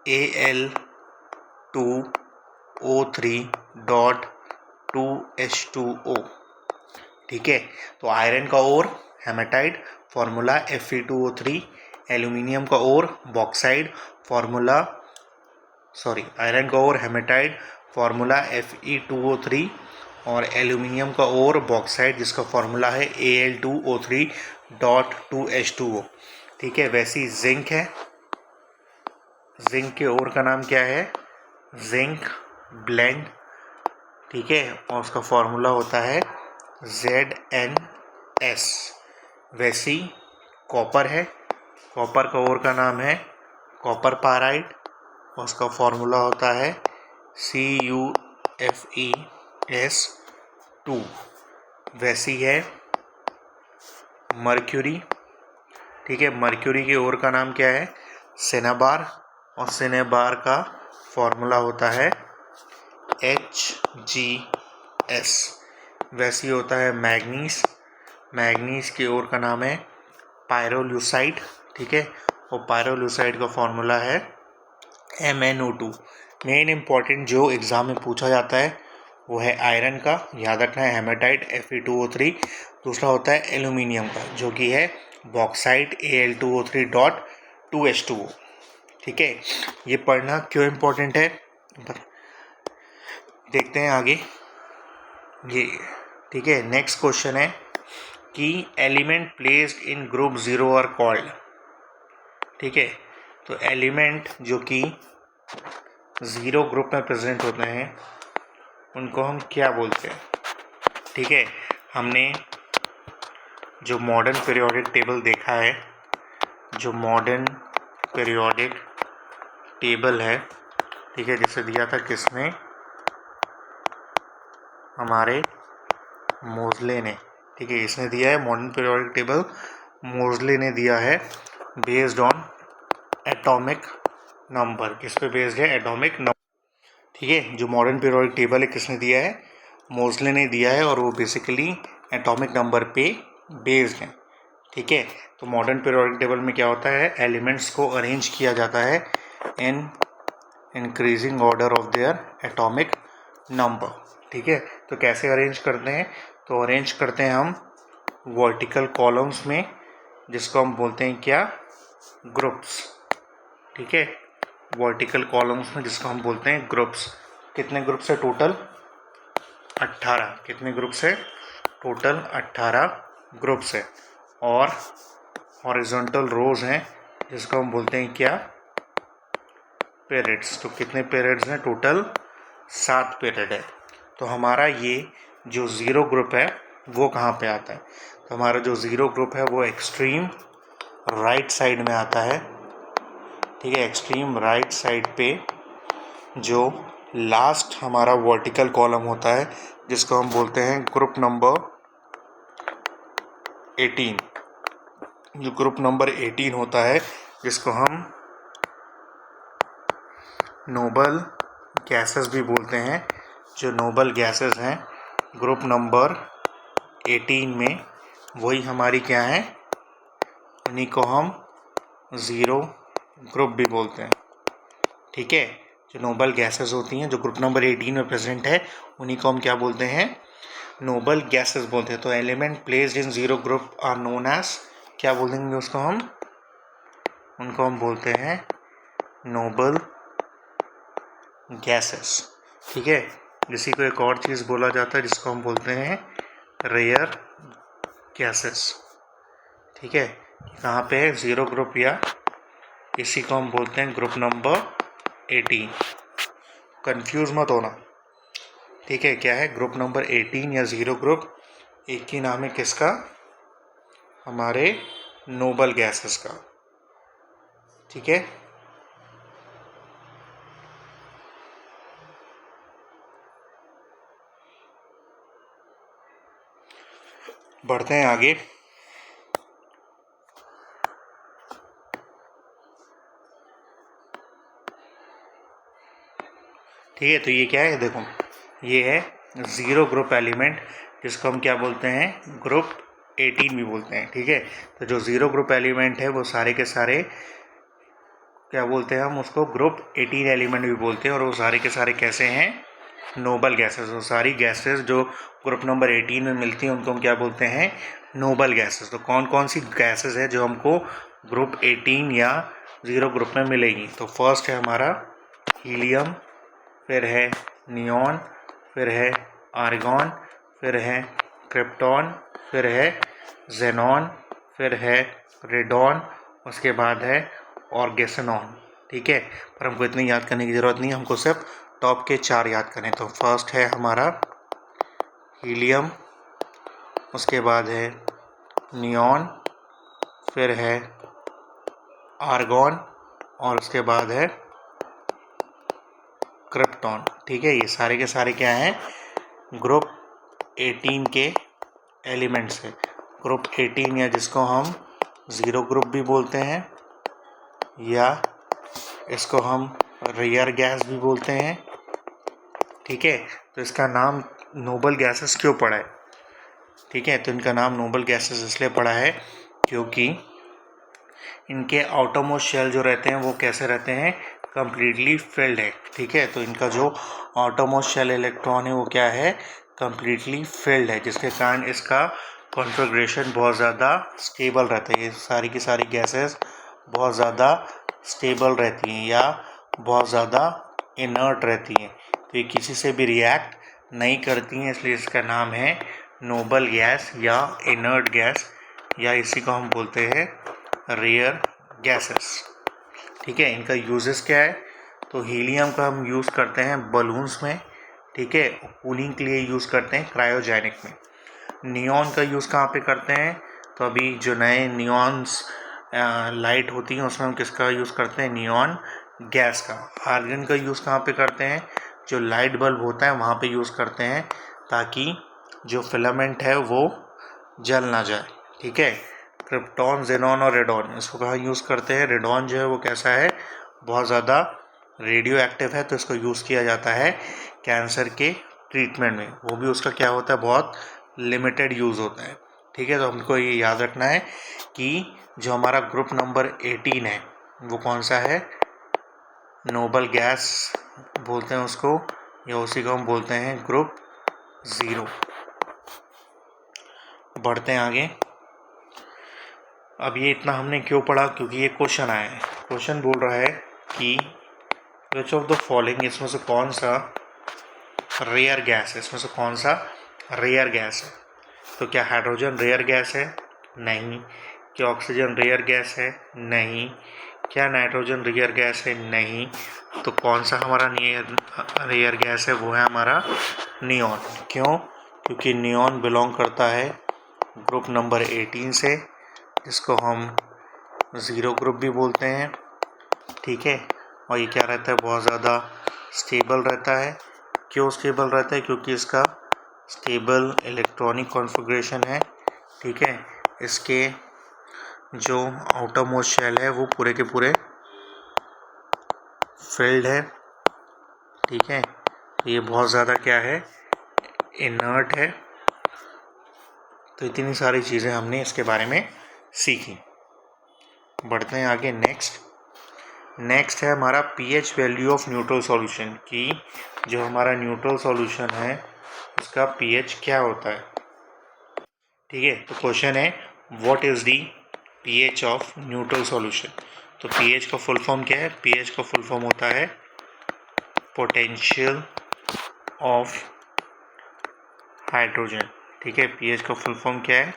Al2O3.2H2O। ठीक है, तो आयरन का ओर हेमेटाइट, फॉर्मूला Fe2O3, एल्यूमिनियम का ओर बॉक्साइट, फॉर्मूला आयरन का ओर हेमेटाइट, फॉर्मूला Fe2O3, और एल्यूमिनियम का ओर बॉक्साइट जिसका फॉर्मूला है Al2O3.2H2O। ठीक है, वैसी जिंक है, जिंक के ओर का नाम क्या है, जिंक ब्लेंड। ठीक है, और उसका फॉर्मूला होता है ZnS। वैसी कॉपर है, कॉपर का ओर का नाम है कॉपर पाराइड, और उसका फॉर्मूला होता है CuFeS2। वैसी है मर्क्यूरी। ठीक है, मर्क्यूरी के ओर का नाम क्या है, सिनेबार, और सिनेबार का फॉर्मूला होता है HgS। वैसी होता है मैग्नीज, मैग्नीज के ओर का नाम है पायरोल्यूसाइड। ठीक है, और पायरोल्यूसाइड का फॉर्मूला है MnO2। मेन इंपॉर्टेंट जो एग्ज़ाम में पूछा जाता है वो है आयरन का, याद रखना है हेमेटाइट Fe2O3। दूसरा होता है एल्यूमिनियम का जो कि है बॉक्साइट Al2O3.2H2O। ठीक है, ये पढ़ना क्यों इम्पोर्टेंट है देखते हैं आगे ये। ठीक है, नेक्स्ट क्वेश्चन है कि element placed in group 0 are called. ठीक है, तो एलिमेंट जो कि 0 ग्रुप में प्रेजेंट होते हैं उनको हम क्या बोलते हैं। ठीक है, हमने जो मॉडर्न पीरियोडिक टेबल देखा है, जो मॉडर्न पीरियोडिक टेबल है, ठीक है, जिसे दिया था किसने, हमारे मोज़ले ने। ठीक है, इसने दिया है मॉडर्न पीरियोडिक टेबल, मोज़ले ने दिया है बेस्ड ऑन एटॉमिक नंबर। किस पे बेस्ड है, एटॉमिक नंबर। ठीक है, जो मॉडर्न पीरियोडिक टेबल है किसने दिया है, मोज़ले ने दिया है, और वो बेसिकली एटॉमिक नंबर पे बेस्ड है। ठीक है, तो मॉडर्न पीरियोडिक टेबल में क्या होता है, एलिमेंट्स को अरेंज किया जाता है in increasing order of their atomic number. ठीक है, तो कैसे अरेंज करते हैं, तो अरेंज करते हैं हम वर्टिकल कॉलम्स में, जिसको हम बोलते हैं क्या, ग्रुप्स। ठीक है, वर्टिकल कॉलम्स में जिसको हम बोलते हैं ग्रुप्स। कितने ग्रुप्स है टोटल, 18। कितने ग्रुप्स है टोटल, 18 ग्रुप्स है। और हॉरिजॉन्टल रोज हैं जिसको हम बोलते हैं क्या, पीरियड्स। तो कितने पीरियड्स हैं टोटल, 7 पीरियड है। तो हमारा ये जो 0 ग्रुप है वो कहाँ पे आता है, तो हमारा जो 0 ग्रुप है वो एक्सट्रीम राइट साइड में आता है। ठीक है, एक्सट्रीम राइट साइड पे जो लास्ट हमारा वर्टिकल कॉलम होता है जिसको हम बोलते हैं ग्रुप नंबर 18। जो ग्रुप नंबर 18 होता है जिसको हम नोबल गैसेस भी बोलते हैं, जो नोबल गैसेस हैं ग्रुप नंबर 18 में, वही हमारी क्या है, उन्हीं को हम ज़ीरो ग्रुप भी बोलते हैं। ठीक है, जो नोबल गैसेस होती हैं जो ग्रुप नंबर 18 में प्रेजेंट है उन्हीं को हम क्या बोलते हैं, नोबल गैसेस बोलते हैं। तो element placed in zero group are known as, क्या बोल देंगे उसको हम, उनको हम बोलते हैं नोबल गैसेस। ठीक है, इसी को एक और चीज़ बोला जाता है जिसको हम बोलते हैं रेयर गैसेस। ठीक है, कहाँ पे है, ज़ीरो ग्रुप, या इसी को हम बोलते हैं ग्रुप नंबर 18। कंफ्यूज मत होना। ठीक है, क्या है ग्रुप नंबर 18 या ज़ीरो ग्रुप, एक ही नाम है किसका, हमारे नोबल गैसेस का। ठीक है, बढ़ते हैं आगे। ठीक है, तो ये क्या है, देखो ये है ज़ीरो ग्रुप एलिमेंट जिसको हम क्या बोलते हैं, ग्रुप 18 भी बोलते हैं। ठीक है, तो जो ज़ीरो ग्रुप एलिमेंट है वो सारे के सारे क्या बोलते हैं, हम उसको ग्रुप 18 एलिमेंट भी बोलते हैं। और वो सारे के सारे कैसे हैं, नोबल गैसेस। वो सारी गैसेस जो ग्रुप नंबर 18 में मिलती हैं उनको हम क्या बोलते हैं, नोबल गैसेस। तो कौन कौन सी गैसेस है जो हमको ग्रुप 18 या ज़ीरो ग्रुप में मिलेगी, तो फर्स्ट है हमारा हीलियम, फिर है नियॉन, फिर है आर्गॉन, फिर है क्रिप्टॉन, फिर है जेनॉन, फिर है रेडॉन, उसके बाद है ऑर्गेसनॉन। ठीक है, पर हमको इतनी याद करने की ज़रूरत नहीं है, हमको सिर्फ टॉप के 4 याद करें। तो फर्स्ट है हमारा हीलियम, उसके बाद है नियॉन, फिर है आर्गॉन, और उसके बाद है क्रिप्टॉन। ठीक है, ये सारे के सारे क्या हैं, ग्रुप 18 के एलिमेंट्स है। ग्रुप 18 या जिसको हम ज़ीरो ग्रुप भी बोलते हैं, या इसको हम रेयर गैस भी बोलते हैं। ठीक है, तो इसका नाम नोबल गैसेस क्यों पड़ा है, ठीक है, तो इनका नाम नोबल गैसेस इसलिए पड़ा है क्योंकि इनके आउटरमोस्ट शेल जो रहते हैं वो कैसे रहते हैं, कम्प्लीटली फिल्ड है। ठीक है, तो इनका जो आउटरमोस्ट शेल इलेक्ट्रॉन है वो क्या है, कम्प्लीटली फिल्ड है, जिसके कारण इसका कॉन्फ़िगरेशन बहुत ज़्यादा स्टेबल रहता है। ये सारी की सारी गैसेस बहुत ज़्यादा स्टेबल रहती हैं या बहुत ज़्यादा इनर्ट रहती हैं, तो ये किसी से भी रिएक्ट नहीं करती हैं, इसलिए इसका नाम है नोबल गैस या इनर्ट गैस, या इसी को हम बोलते हैं रेयर गैसेस। ठीक है, इनका यूजेस क्या है, तो हीलियम का हम यूज़ करते हैं बलून्स में। ठीक है, कूलिंग के लिए यूज़ करते हैं क्रायोजेनिक में। नियॉन का यूज़ कहाँ पे करते हैं, तो अभी जो नए नियॉन्स लाइट होती हैं उसमें हम किसका यूज़ करते हैं, नियॉन गैस का। आर्गन का यूज़ कहाँ पे करते हैं, जो लाइट बल्ब होता है वहाँ पे यूज़ करते हैं, ताकि जो फिलामेंट है वो जल ना जाए। ठीक है, क्रिप्टॉन, जेनॉन और रेडॉन, इसको कहाँ यूज़ करते हैं, रेडॉन जो है वो कैसा है, बहुत ज़्यादा रेडियो एक्टिव है, तो इसको यूज़ किया जाता है कैंसर के ट्रीटमेंट में। वो भी उसका क्या होता है, बहुत लिमिटेड यूज़ होता है। ठीक है, तो हमको ये याद रखना है कि जो हमारा ग्रुप नंबर 18 है वो कौन सा है, नोबल गैस बोलते हैं उसको, या उसी को हम बोलते हैं ग्रुप 0। बढ़ते हैं आगे। अब ये इतना हमने क्यों पढ़ा, क्योंकि ये क्वेश्चन आया है। क्वेश्चन बोल रहा है कि विच ऑफ द फॉलोइंग, इसमें से कौन सा रेयर गैस है, इसमें से कौन सा रेयर गैस है। तो क्या हाइड्रोजन रेयर गैस है, नहीं। क्या ऑक्सीजन रेयर गैस है, नहीं। क्या नाइट्रोजन रेयर गैस है, नहीं। तो कौन सा हमारा रेयर गैस है, वो है हमारा नियॉन। क्यों, क्योंकि नियॉन बिलोंग करता है ग्रुप नंबर 18 से, जिसको हम ज़ीरो ग्रुप भी बोलते हैं। ठीक है, और ये क्या रहता है, बहुत ज़्यादा स्टेबल रहता है। क्यों स्टेबल रहता है, क्योंकि इसका स्टेबल इलेक्ट्रॉनिक कॉन्फ़िगरेशन है। ठीक है, इसके जो आउटर मोस्ट शेल है वो पूरे के पूरे फिल्ड है। ठीक है, ये बहुत ज़्यादा क्या है, इनर्ट है। तो इतनी सारी चीज़ें हमने इसके बारे में सीखी। बढ़ते हैं आगे। नेक्स्ट है हमारा pH value of neutral solution, कि जो हमारा न्यूट्रल सॉल्यूशन है उसका पीएच क्या होता है। ठीक है, तो क्वेश्चन है what is the pH of neutral solution. तो पीएच का फुल फॉर्म क्या है? पीएच का फुल फॉर्म होता है पोटेंशियल ऑफ हाइड्रोजन। ठीक है, पीएच का फुल फॉर्म क्या है?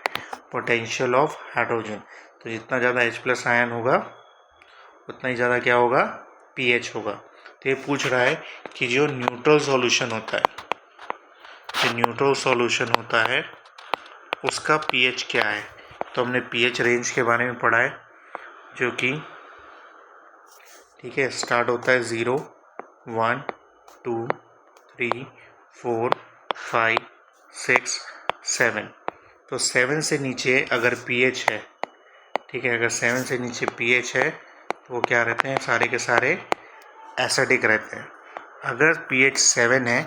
Potential of hydrogen. तो जितना ज़्यादा H+ आयन होगा उतना ही ज़्यादा क्या होगा? पीएच होगा। तो ये पूछ रहा है कि जो न्यूट्रल सॉल्यूशन होता है, जो न्यूट्रल सॉल्यूशन होता है उसका पीएच क्या है। तो हमने पीएच रेंज के बारे में पढ़ा है, जो कि ठीक है स्टार्ट होता है 0, 1, 2, 3, 4, 5, 6, 7। तो 7 से नीचे अगर पीएच है, ठीक है, अगर 7 से नीचे पीएच है तो वो क्या रहते हैं? सारे के सारे एसिडिक रहते हैं। अगर पीएच 7 है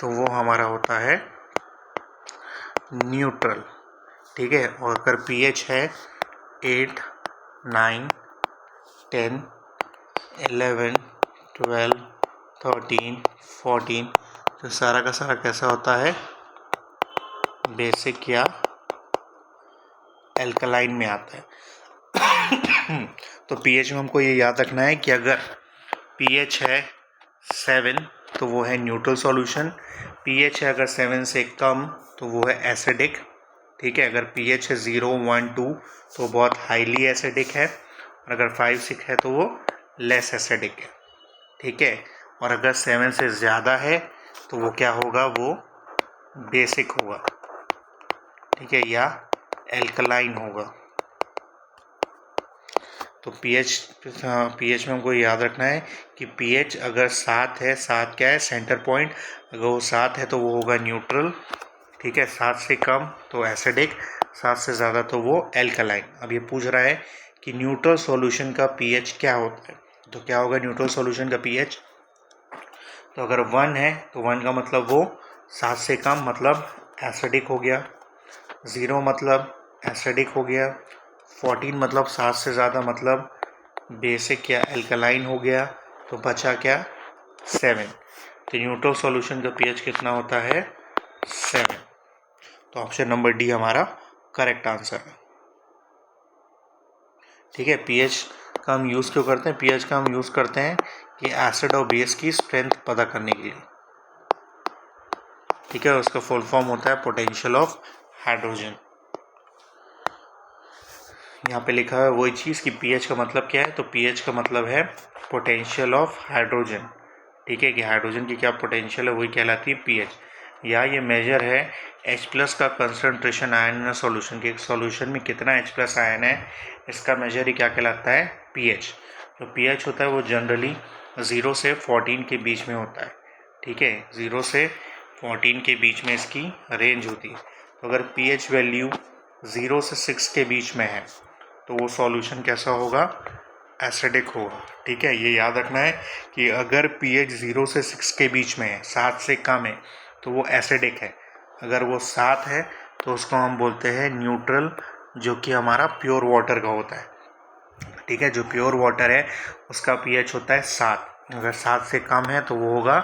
तो वो हमारा होता है न्यूट्रल। ठीक है, और अगर पीएच है 8, 9, 10, 11, 12, 13, 14, तो सारा का सारा कैसा होता है? बेसिक या एल्कलाइन में आता है। तो पीएच में हमको ये याद रखना है कि अगर पीएच है 7 तो वो है न्यूट्रल सॉल्यूशन, पीएच है अगर 7 से कम तो वो है एसिडिक। ठीक है, अगर पीएच है 0, 1, 2 तो बहुत हाईली एसिडिक है, और अगर 5, 6 है तो वो लेस एसिडिक है। ठीक है, और अगर 7 से ज़्यादा है तो वो क्या होगा? वो बेसिक होगा। ठीक है, या एल्कलाइन होगा। तो पीएच में हमको याद रखना है कि पीएच अगर 7 है, 7 क्या है? Centre point. अगर वो 7 है तो वो होगा न्यूट्रल। ठीक है, 7 से कम तो एसिडिक, 7 से ज़्यादा तो वो एल्कलाइन। अब ये पूछ रहा है कि न्यूट्रल सॉल्यूशन का पीएच क्या होता है। तो क्या होगा न्यूट्रल सॉल्यूशन का पीएच? तो अगर 1 है तो 1 का मतलब वो 7 से कम मतलब एसिडिक हो गया, 0 मतलब एसिडिक हो गया, 14 मतलब 7 से ज़्यादा मतलब बेसिक या एल्कलाइन हो गया, तो बचा क्या? 7। तो न्यूट्रल सॉल्यूशन का पीएच कितना होता है? 7। तो ऑप्शन नंबर डी हमारा करेक्ट आंसर है। ठीक है, पीएच का हम यूज़ क्यों करते हैं? पीएच का हम यूज़ करते हैं कि एसिड और बेस की स्ट्रेंथ पता करने के लिए। ठीक है, उसका फुल फॉर्म होता है पोटेंशियल ऑफ हाइड्रोजन। यहाँ पे लिखा है वही चीज़ कि पीएच का मतलब क्या है। तो पीएच का मतलब है पोटेंशियल ऑफ हाइड्रोजन। ठीक है, कि हाइड्रोजन की क्या पोटेंशियल है वही कहलाती है पीएच। या ये मेजर है H+ का कंसंट्रेशन आयन इन सॉल्यूशन के, एक सॉल्यूशन में कितना H+ आयन है इसका मेजर ही क्या कहलाता है? पीएच। तो पीएच होता है वो जनरली 0 से 14 के बीच में होता है। ठीक है, 0 से 14 के बीच में इसकी रेंज होती है। तो अगर पीएच वैल्यू 0 से 6 के बीच में है तो वो सॉल्यूशन कैसा होगा? एसिडिक होगा। ठीक है, ये याद रखना है कि अगर पीएच 0 से 6 के बीच में है, 7 से कम है तो वो एसिडिक है। अगर वो 7 है तो उसको हम बोलते हैं न्यूट्रल, जो कि हमारा प्योर वाटर का होता है। ठीक है, जो प्योर वाटर है उसका पीएच होता है 7। अगर 7 से कम है तो वो होगा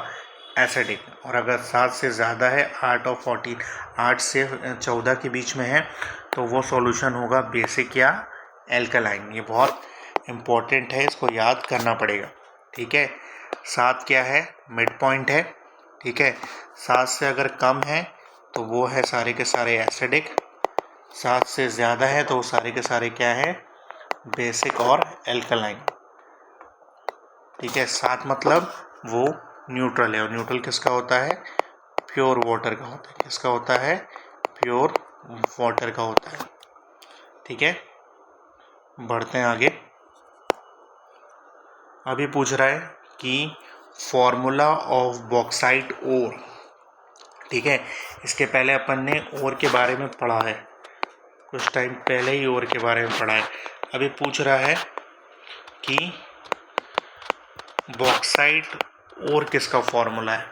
एसिडिक, और अगर 7 से ज़्यादा है 8 और 14, 8 से 14 के बीच में है तो वो सॉल्यूशन होगा बेसिक या एल्कलाइन। ये बहुत इम्पोर्टेंट है, इसको याद करना पड़ेगा। ठीक है, 7 क्या है? मिड पॉइंट है। ठीक है, 7 से अगर कम है तो वो है सारे के सारे एसिडिक, 7 से ज़्यादा है तो वो सारे के सारे क्या है? बेसिक और एल्कलाइन। ठीक है, 7 मतलब वो न्यूट्रल है, और न्यूट्रल किसका होता है? प्योर वाटर का होता है। किसका होता है? प्योर वाटर का होता है। ठीक है, बढ़ते हैं आगे। अभी पूछ रहा है कि फॉर्मूला ऑफ बॉक्साइट ओर। ठीक है, इसके पहले अपन ने ओर के बारे में पढ़ा है, कुछ टाइम पहले ही ओर के बारे में पढ़ा है। अभी पूछ रहा है कि बॉक्साइट ओर किसका फॉर्मूला है।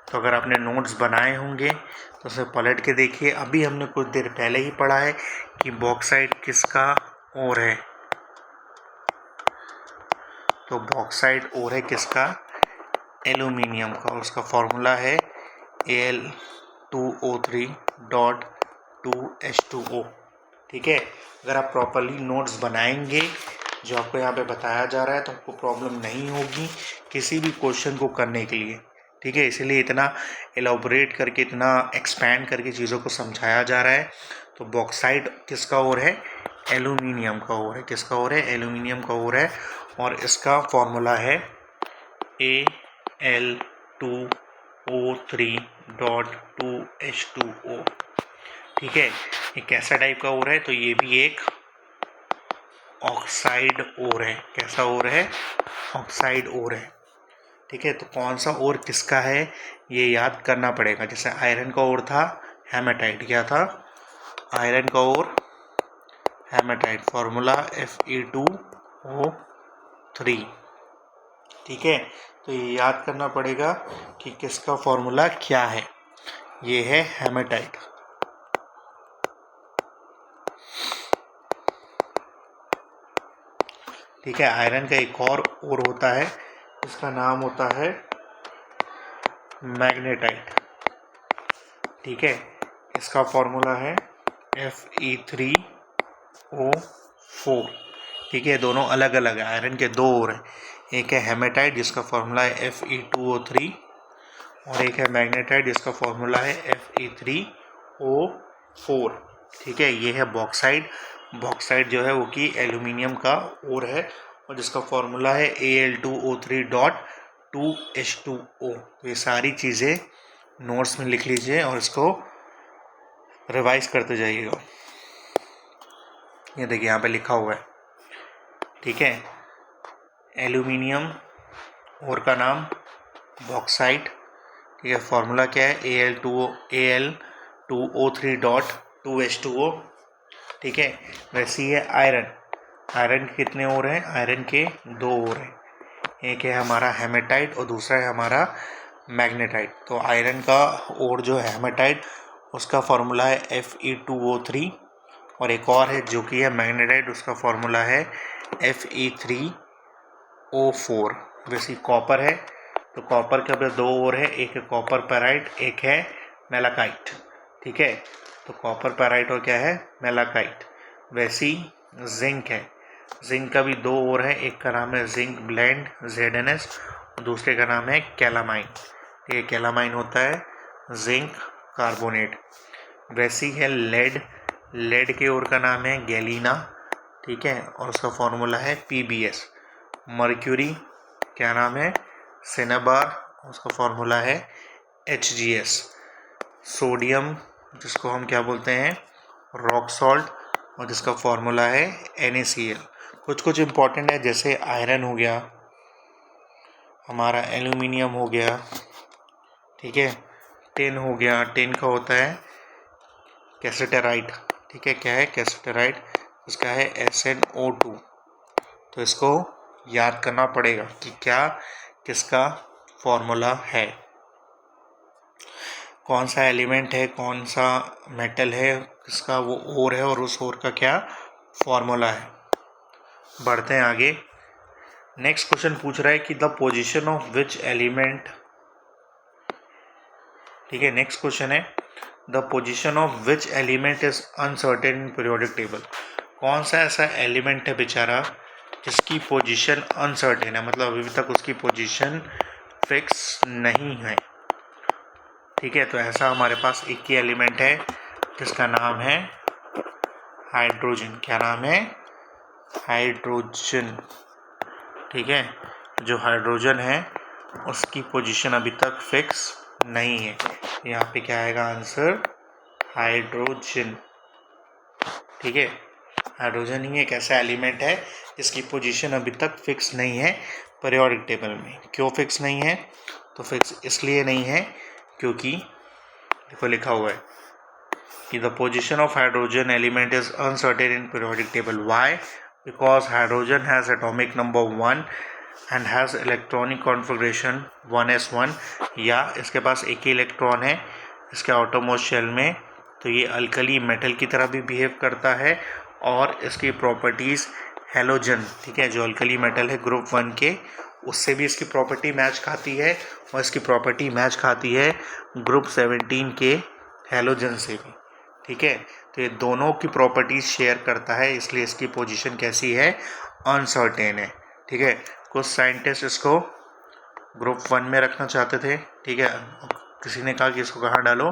तो अगर आपने नोट्स बनाए होंगे तो उसे पलट के देखिए। अभी हमने कुछ देर पहले ही पढ़ा है कि बॉक्साइट किसका ओर है। तो बॉक्साइट ओर है किसका? एल्यूमिनियम का। उसका फॉर्मूला है Al2O3.2H2O। ठीक है, अगर आप प्रॉपरली नोट्स बनाएंगे जो आपको यहाँ पे बताया जा रहा है तो आपको प्रॉब्लम नहीं होगी किसी भी क्वेश्चन को करने के लिए। ठीक है, इसीलिए इतना एलाबोरेट करके, इतना एक्सपैंड करके चीज़ों को समझाया जा रहा है। तो बॉक्साइट किसका ओर है? एल्यूमिनियम का ओर है। किसका ओर है? एल्यूमिनियम का ओर है। और इसका फॉर्मूला है Al2O3.2H2O। ठीक है, ये कैसा टाइप का ओर है? तो ये भी एक ऑक्साइड ओर है। कैसा ओर है? ऑक्साइड ओर है। ठीक है, तो कौन सा ओर किसका है ये याद करना पड़ेगा। जैसे आयरन का ओर था हेमेटाइट। क्या था? आयरन का ओर हेमेटाइट। Formula Fe2O3। ठीक है, तो ये याद करना पड़ेगा कि किसका फॉर्मूला क्या है। ये है हेमेटाइट। ठीक है, आयरन का एक और ओर होता है, इसका नाम होता है मैग्नेटाइट। ठीक है, इसका फॉर्मूला है Fe3O4। ठीक है, दोनों अलग अलग है, आयरन के दो ओर हैं। एक है हेमेटाइट जिसका फॉर्मूला है Fe2O3 और एक है मैग्नेटाइट जिसका फॉर्मूला है Fe3O4। ठीक है, ये है बॉक्साइट। बॉक्साइट जो है वो कि एल्यूमिनियम का ओर है और जिसका फॉर्मूला है Al2O3.2H2O। तो ये सारी चीज़ें नोट्स में लिख लीजिए और इसको रिवाइज करते जाइएगा। ये देखिए यहाँ पे लिखा हुआ है। ठीक है, एल्यूमिनियम ओर का नाम बॉक्साइट। ठीक है, फॉर्मूला क्या है? Al2O3.2H2O। ठीक है, वैसे ही है आयरन। आयरन के कितने ओर हैं? आयरन के दो ओर हैं। एक है हमारा हेमेटाइट और दूसरा है हमारा मैग्नेटाइट। तो आयरन का ओर जो है हेमेटाइट, उसका फॉर्मूला है Fe2O3 और एक और है जो कि है मैग्नेटाइट, उसका फॉर्मूला है Fe3O4। वैसे कॉपर है तो कॉपर के अब दो ओर है, एक है कॉपर पैराइट, एक है मेलाकाइट। ठीक है, तो कॉपर पैराइट और क्या है? मेलाकाइट। वैसी जिंक है, जिंक का भी दो ओर है, एक का नाम है जिंक ब्लेंड ZnS, दूसरे का नाम है कैलामाइन। ये कैलामाइन होता है जिंक कार्बोनेट। वैसी है लेड, लेड के ओर का नाम है गैलीना। ठीक है, और उसका फॉर्मूला है PbS। मर्क्यूरी क्या नाम है? सिनेबार, उसका फॉर्मूला है HgS। सोडियम जिसको हम क्या बोलते हैं? रॉक सॉल्ट, और जिसका फॉर्मूला है NaCl। कुछ कुछ इम्पॉर्टेंट है, जैसे आयरन हो गया, हमारा एल्यूमिनियम हो गया, ठीक है, टिन हो गया, टिन का होता है कैसेटेराइट। ठीक है, क्या है? कैसेटेराइट, इसका है SnO2। तो इसको याद करना पड़ेगा कि क्या किसका फॉर्मूला है, कौन सा एलिमेंट है, कौन सा मेटल है, किसका वो ओर है और उस ओर का क्या फॉर्मूला है। बढ़ते हैं आगे। नेक्स्ट क्वेश्चन पूछ रहा है कि the position of which element. ठीक है, नेक्स्ट क्वेश्चन है the position of which element is uncertain in periodic table. कौन सा ऐसा एलिमेंट है बेचारा जिसकी पोजीशन अनसर्टेन है, मतलब अभी तक उसकी पोजीशन फिक्स नहीं है। ठीक है, तो ऐसा हमारे पास एक ही एलिमेंट है जिसका नाम है हाइड्रोजन। क्या नाम है? हाइड्रोजन। ठीक है, जो हाइड्रोजन है उसकी पोजीशन अभी तक फिक्स नहीं है। यहाँ पे क्या आएगा आंसर? हाइड्रोजन। ठीक है, हाइड्रोजन ही एक ऐसा एलिमेंट है जिसकी पोजीशन अभी तक फिक्स नहीं है पीरियोडिक टेबल में। क्यों फिक्स नहीं है? तो फिक्स इसलिए नहीं है क्योंकि देखो लिखा हुआ है कि the position of hydrogen element is uncertain in periodic table. Why? Because hydrogen has atomic number 1 and has electronic configuration 1s1, या इसके पास एक ही इलेक्ट्रॉन है इसके आउटरमोस्ट शेल में, तो ये अल्कली मेटल की तरह भी बिहेव करता है और इसकी प्रॉपर्टीज़ हैलोजन, ठीक है, जो अल्कली मेटल है ग्रुप 1 के, उससे भी इसकी प्रॉपर्टी मैच खाती है और इसकी प्रॉपर्टी मैच खाती है ग्रुप 17 के हैलोजन से भी, ठीक है। तो ये दोनों की प्रॉपर्टीज शेयर करता है, इसलिए इसकी पोजीशन कैसी है, अनसर्टेन है, ठीक है। कुछ साइंटिस्ट इसको ग्रुप 1 में रखना चाहते थे, ठीक है, किसी ने कहा कि इसको कहाँ डालो,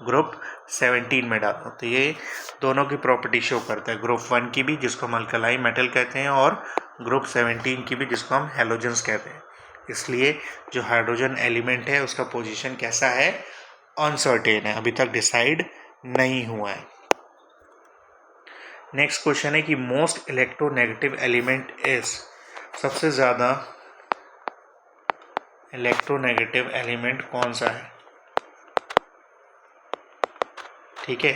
ग्रुप 17 में डालो। तो ये दोनों की प्रॉपर्टी शो करता है, ग्रुप 1 की भी जिसको हम अल्कलाई मेटल कहते हैं और ग्रुप 17 की भी जिसको हम हैलोजन्स कहते हैं। इसलिए जो हाइड्रोजन एलिमेंट है उसका पोजीशन कैसा है, अनसर्टेन है, अभी तक डिसाइड नहीं हुआ है। नेक्स्ट क्वेश्चन है कि मोस्ट इलेक्ट्रोनेगेटिव एलिमेंट इज, सबसे ज़्यादा इलेक्ट्रोनेगेटिव एलिमेंट कौन सा है, ठीक है।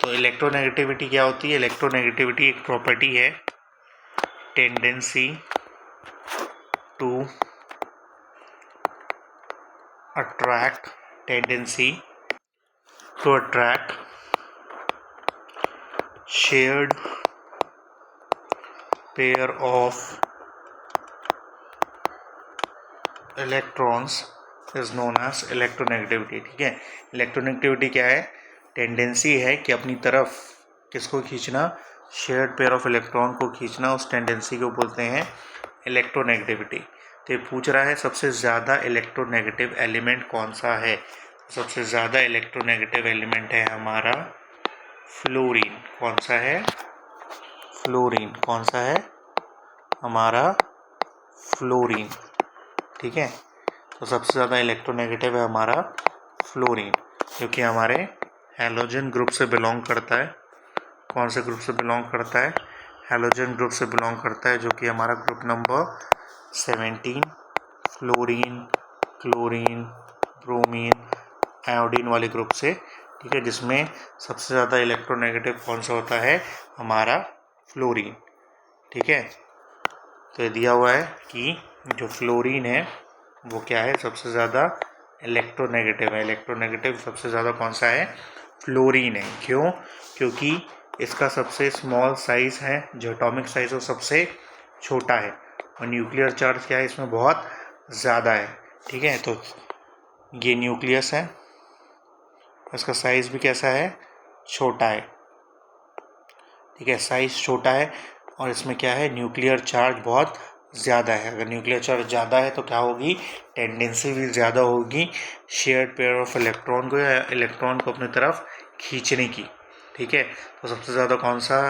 तो इलेक्ट्रोनेगेटिविटी क्या होती है, इलेक्ट्रोनेगेटिविटी एक प्रॉपर्टी है, tendency to attract, tendency to attract shared pair of electrons is known as electronegativity, ठीक है। इलेक्ट्रोनेगेटिविटी क्या है, टेंडेंसी है कि अपनी तरफ किसको खींचना, शेयर्ड पेयर ऑफ इलेक्ट्रॉन को खींचना, उस टेंडेंसी को बोलते हैं इलेक्ट्रोनेगेटिविटी। तो ये पूछ रहा है सबसे ज़्यादा इलेक्ट्रोनेगेटिव एलिमेंट कौन सा है, सबसे ज़्यादा इलेक्ट्रोनेगेटिव एलिमेंट है हमारा फ्लोरीन। कौन सा है, फ्लोरीन, कौन सा है हमारा फ्लोरीन, ठीक है। तो सबसे ज़्यादा इलेक्ट्रोनेगेटिव है हमारा फ्लोरीन, क्योंकि हमारे हैलोजन ग्रुप से बिलोंग करता है। कौन से ग्रुप से बिलोंग करता है, हैलोजन ग्रुप से बिलोंग करता है, जो कि हमारा group number 17, fluorine, chlorine, bromine, iodine वाले ग्रुप से, ठीक है, जिसमें सबसे ज़्यादा इलेक्ट्रोनेगेटिव कौन सा होता है, हमारा फ्लोरीन, ठीक है। तो ये दिया हुआ है कि जो फ्लोरीन है वो क्या है, सबसे ज़्यादा इलेक्ट्रोनेगेटिव है। इलेक्ट्रोनेगेटिव सबसे ज़्यादा कौन सा है, फ्लोरीन है। क्यों, क्योंकि इसका सबसे स्मॉल साइज़ है, जो एटॉमिक साइज़ वो सबसे छोटा है, और न्यूक्लियर चार्ज क्या है इसमें बहुत ज़्यादा है, ठीक है। तो ये न्यूक्लियस है, इसका साइज़ भी कैसा है, छोटा है, ठीक है, साइज़ छोटा है, और इसमें क्या है, न्यूक्लियर चार्ज बहुत ज़्यादा है। अगर न्यूक्लियर चार्ज ज़्यादा है तो क्या होगी, टेंडेंसी भी ज़्यादा होगी शेयर्ड पेयर ऑफ इलेक्ट्रॉन को, या इलेक्ट्रॉन को अपनी तरफ खींचने की, ठीक है। तो सबसे ज़्यादा कौन सा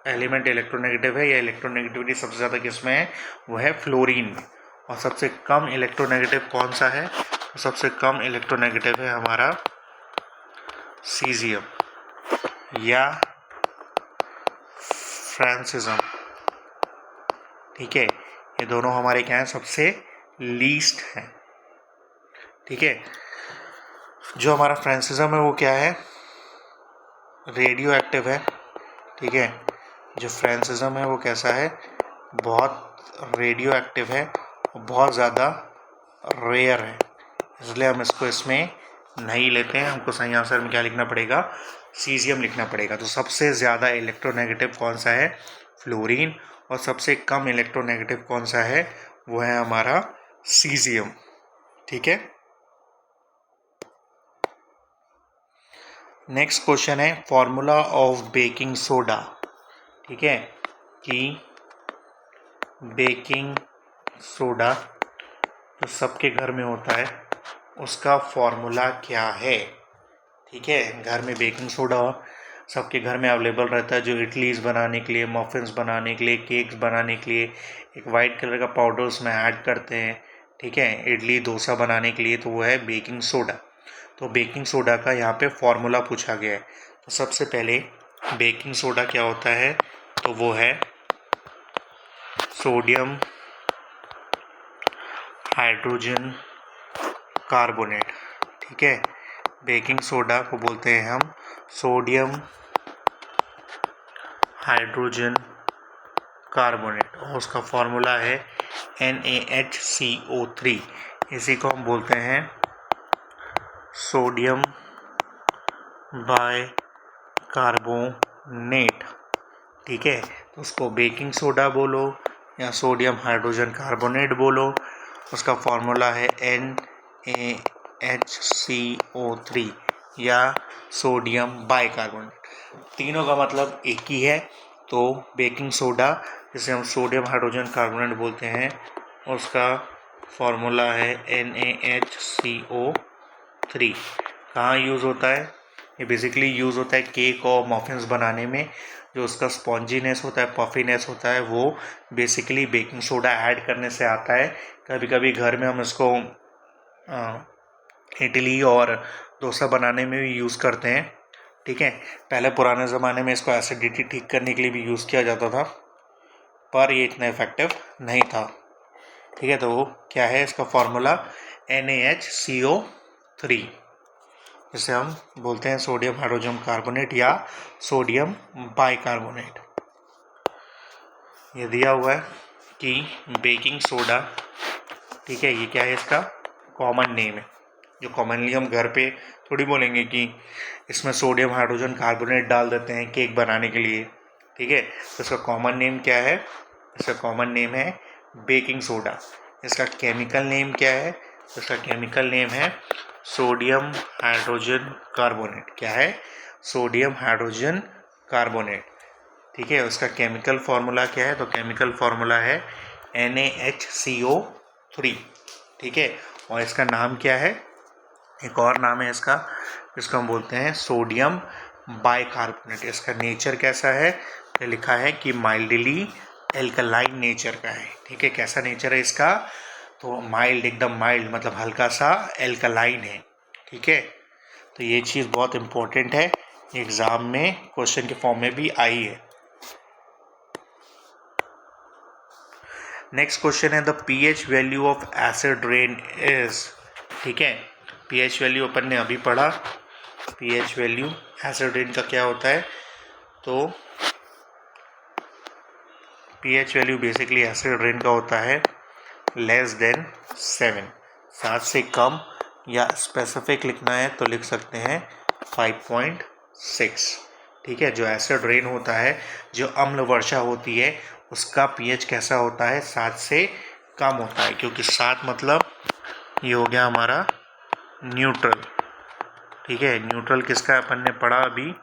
एलिमेंट इलेक्ट्रोनेगेटिव है, या इलेक्ट्रोनेगेटिविटी सबसे ज़्यादा किसमें है, वो है फ्लोरीन में। और सबसे कम इलेक्ट्रोनेगेटिव कौन सा है, तो सबसे कम इलेक्ट्रोनेगेटिव है हमारा सीजियम या फ्रांसिज्म, ठीक है। ये दोनों हमारे क्या हैं, सबसे लीस्ट हैं, ठीक है। जो हमारा फ्रांसिज्म है वो क्या है, रेडियो एक्टिव है, ठीक है। जो फ्रांसिज्म है वो कैसा है, बहुत रेडियो एक्टिव है, बहुत ज़्यादा रेयर है, इसलिए हम इसको इसमें नहीं लेते हैं। हमको सही आंसर में क्या लिखना पड़ेगा, सीजियम लिखना पड़ेगा। तो सबसे ज़्यादा इलेक्ट्रोनेगेटिव कौन सा है, फ्लोरीन, और सबसे कम इलेक्ट्रोनेगेटिव कौन सा है, वो है हमारा सीजियम, ठीक है। नेक्स्ट क्वेश्चन है फॉर्मूला ऑफ बेकिंग सोडा, ठीक है, कि बेकिंग सोडा जो सबके घर में होता है उसका फॉर्मूला क्या है, ठीक है। घर में बेकिंग सोडा सबके घर में अवेलेबल रहता है, जो इडलीज बनाने के लिए, मफिन्स बनाने के लिए, केक्स बनाने के लिए एक वाइट कलर का पाउडर उसमें ऐड करते हैं, ठीक है, इडली डोसा बनाने के लिए, तो वो है बेकिंग सोडा। तो बेकिंग सोडा का यहाँ पे फॉर्मूला पूछा गया है। तो सबसे पहले बेकिंग सोडा क्या होता है, तो वो है सोडियम हाइड्रोजन कार्बोनेट, ठीक है। बेकिंग सोडा को बोलते हैं हम सोडियम हाइड्रोजन कार्बोनेट, और उसका फॉर्मूला है NaHCO3। इसी को हम बोलते हैं सोडियम बाई कार्बोनेट, ठीक है। तो उसको बेकिंग सोडा बोलो या सोडियम हाइड्रोजन कार्बोनेट बोलो। उसका फॉर्मूला है NaHCO3 या सोडियम बाइकार्बोनेट। तीनों का मतलब एक ही है। तो बेकिंग सोडा जिसे हम सोडियम हाइड्रोजन कार्बोनेट बोलते हैं उसका फॉर्मूला है NaHCO3। कहाँ यूज़ होता है? ये बेसिकली यूज़ होता है केक और मफिन्स बनाने में। जो उसका स्पॉन्जीनेस होता है, पफीनेस होता है, वो बेसिकली बेकिंग सोडा ऐड करने से आता है। कभी कभी घर में हम इसको इडली और डोसा बनाने में भी यूज़ करते हैं। ठीक है, पहले पुराने ज़माने में इसको एसिडिटी ठीक करने के लिए भी यूज़ किया जाता था, पर ये इतना इफेक्टिव नहीं था। ठीक है, तो वो क्या है इसका फॉर्मूला? NaHCO3, जिसे हम बोलते हैं सोडियम हाइड्रोजन कार्बोनेट या सोडियम बाइकार्बोनेट। ये दिया हुआ है कि बेकिंग सोडा, ठीक है, ये क्या है? इसका कॉमन नेम है। जो कॉमनली हम घर पे थोड़ी बोलेंगे कि इसमें सोडियम हाइड्रोजन कार्बोनेट डाल देते हैं केक बनाने के लिए। ठीक है, तो इसका कॉमन नेम क्या है? इसका कॉमन नेम है बेकिंग सोडा। इसका केमिकल नेम क्या है? इसका केमिकल नेम है सोडियम हाइड्रोजन कार्बोनेट। क्या है? Sodium hydrogen carbonate. ठीक है, उसका केमिकल फार्मूला क्या है? तो केमिकल फार्मूला है NaHCO3। ठीक है, और इसका नाम क्या है? एक और नाम है इसका, जिसको हम बोलते हैं सोडियम बाइकार्बोनेट। इसका नेचर कैसा है? ये लिखा है कि माइल्डली एल्कलाइन नेचर का है। ठीक है, कैसा नेचर है इसका? तो माइल्ड, एकदम माइल्ड, मतलब हल्का सा एल्कलाइन है। ठीक है, तो ये चीज़ बहुत इंपॉर्टेंट है, एग्ज़ाम में क्वेश्चन के फॉर्म में भी आई है। नेक्स्ट क्वेश्चन है the pH value of acid rain is. ठीक है, pH वैल्यू अपन ने अभी पढ़ा। pH वैल्यू एसिड रेन का क्या होता है? तो pH value basically acid rain का होता है लेस देन 7 से कम, या स्पेसिफिक लिखना है तो लिख सकते हैं 5.6। ठीक है, जो एसिड रेन होता है, जो अम्ल वर्षा होती है, उसका pH कैसा होता है? 7 से कम होता है, क्योंकि 7 मतलब ये हो गया हमारा न्यूट्रल। ठीक है, न्यूट्रल किसका अपन ने पढ़ा अभी?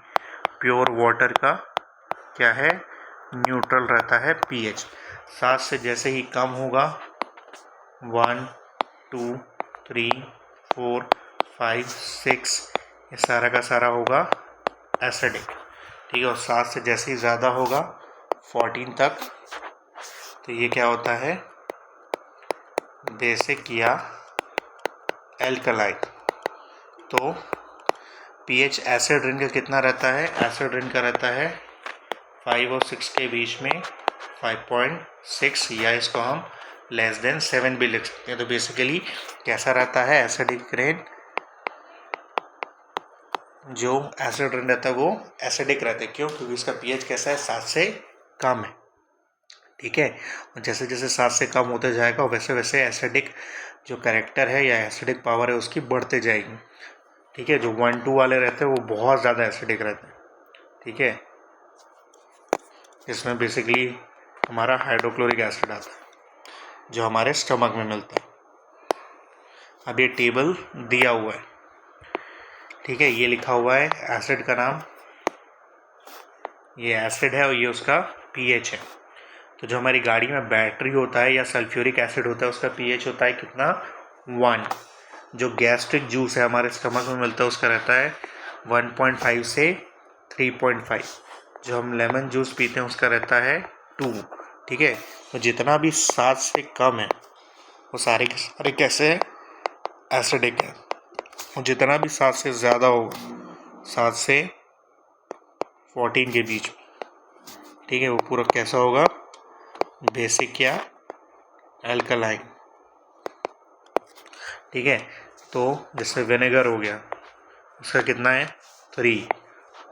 प्योर वाटर का क्या है? न्यूट्रल रहता है pH। 7 से जैसे ही कम होगा 1 2 3 4 5 6, ये सारा का सारा होगा एसिडिक। ठीक है, और 7 से जैसे ही ज़्यादा होगा 14 तक, तो ये क्या होता है? बेसिक या एल्कलाइन। तो pH एसिड रेन का कितना रहता है? एसिड रेन का रहता है 5 और 6 के बीच में 5.6, या इसको हम लेस देन 7 भी लिख सकते हैं। तो बेसिकली कैसा रहता है एसिडिक रेन? जो एसिड रेन रहता है वो एसिडिक रहता है। क्यों? क्योंकि इसका pH कैसा है? 7 से कम है। ठीक है, और जैसे जैसे 7 से कम होते जाएगा वैसे वैसे एसिडिक जो कैरेक्टर है या एसिडिक पावर है उसकी बढ़ते जाएगी। ठीक है, जो 1 2 वाले रहते हैं वो बहुत ज़्यादा एसिडिक रहते हैं। ठीक है, इसमें बेसिकली हमारा हाइड्रोक्लोरिक एसिड आता है जो हमारे स्टमक में मिलता है। अब ये टेबल दिया हुआ है। ठीक है, ये लिखा हुआ है एसिड का नाम, ये एसिड है और ये उसका pH है। तो जो हमारी गाड़ी में बैटरी होता है या सल्फ्यूरिक एसिड होता है उसका pH होता है कितना? 1। जो गैस्ट्रिक जूस है हमारे स्टमक में मिलता है उसका रहता है 1.5 से 3.5। जो हम लेमन जूस पीते हैं उसका रहता है 2। ठीक है, तो जितना भी 7 से कम है वो सारे के सारे कैसे हैं? एसिडिक है। और जितना भी 7 से ज़्यादा होगा 7 से 14 के बीच में, ठीक है, वो पूरा कैसा होगा? बेसिक या एल्कलाइन। ठीक है, तो जैसे विनेगर हो गया उसका कितना है? 3।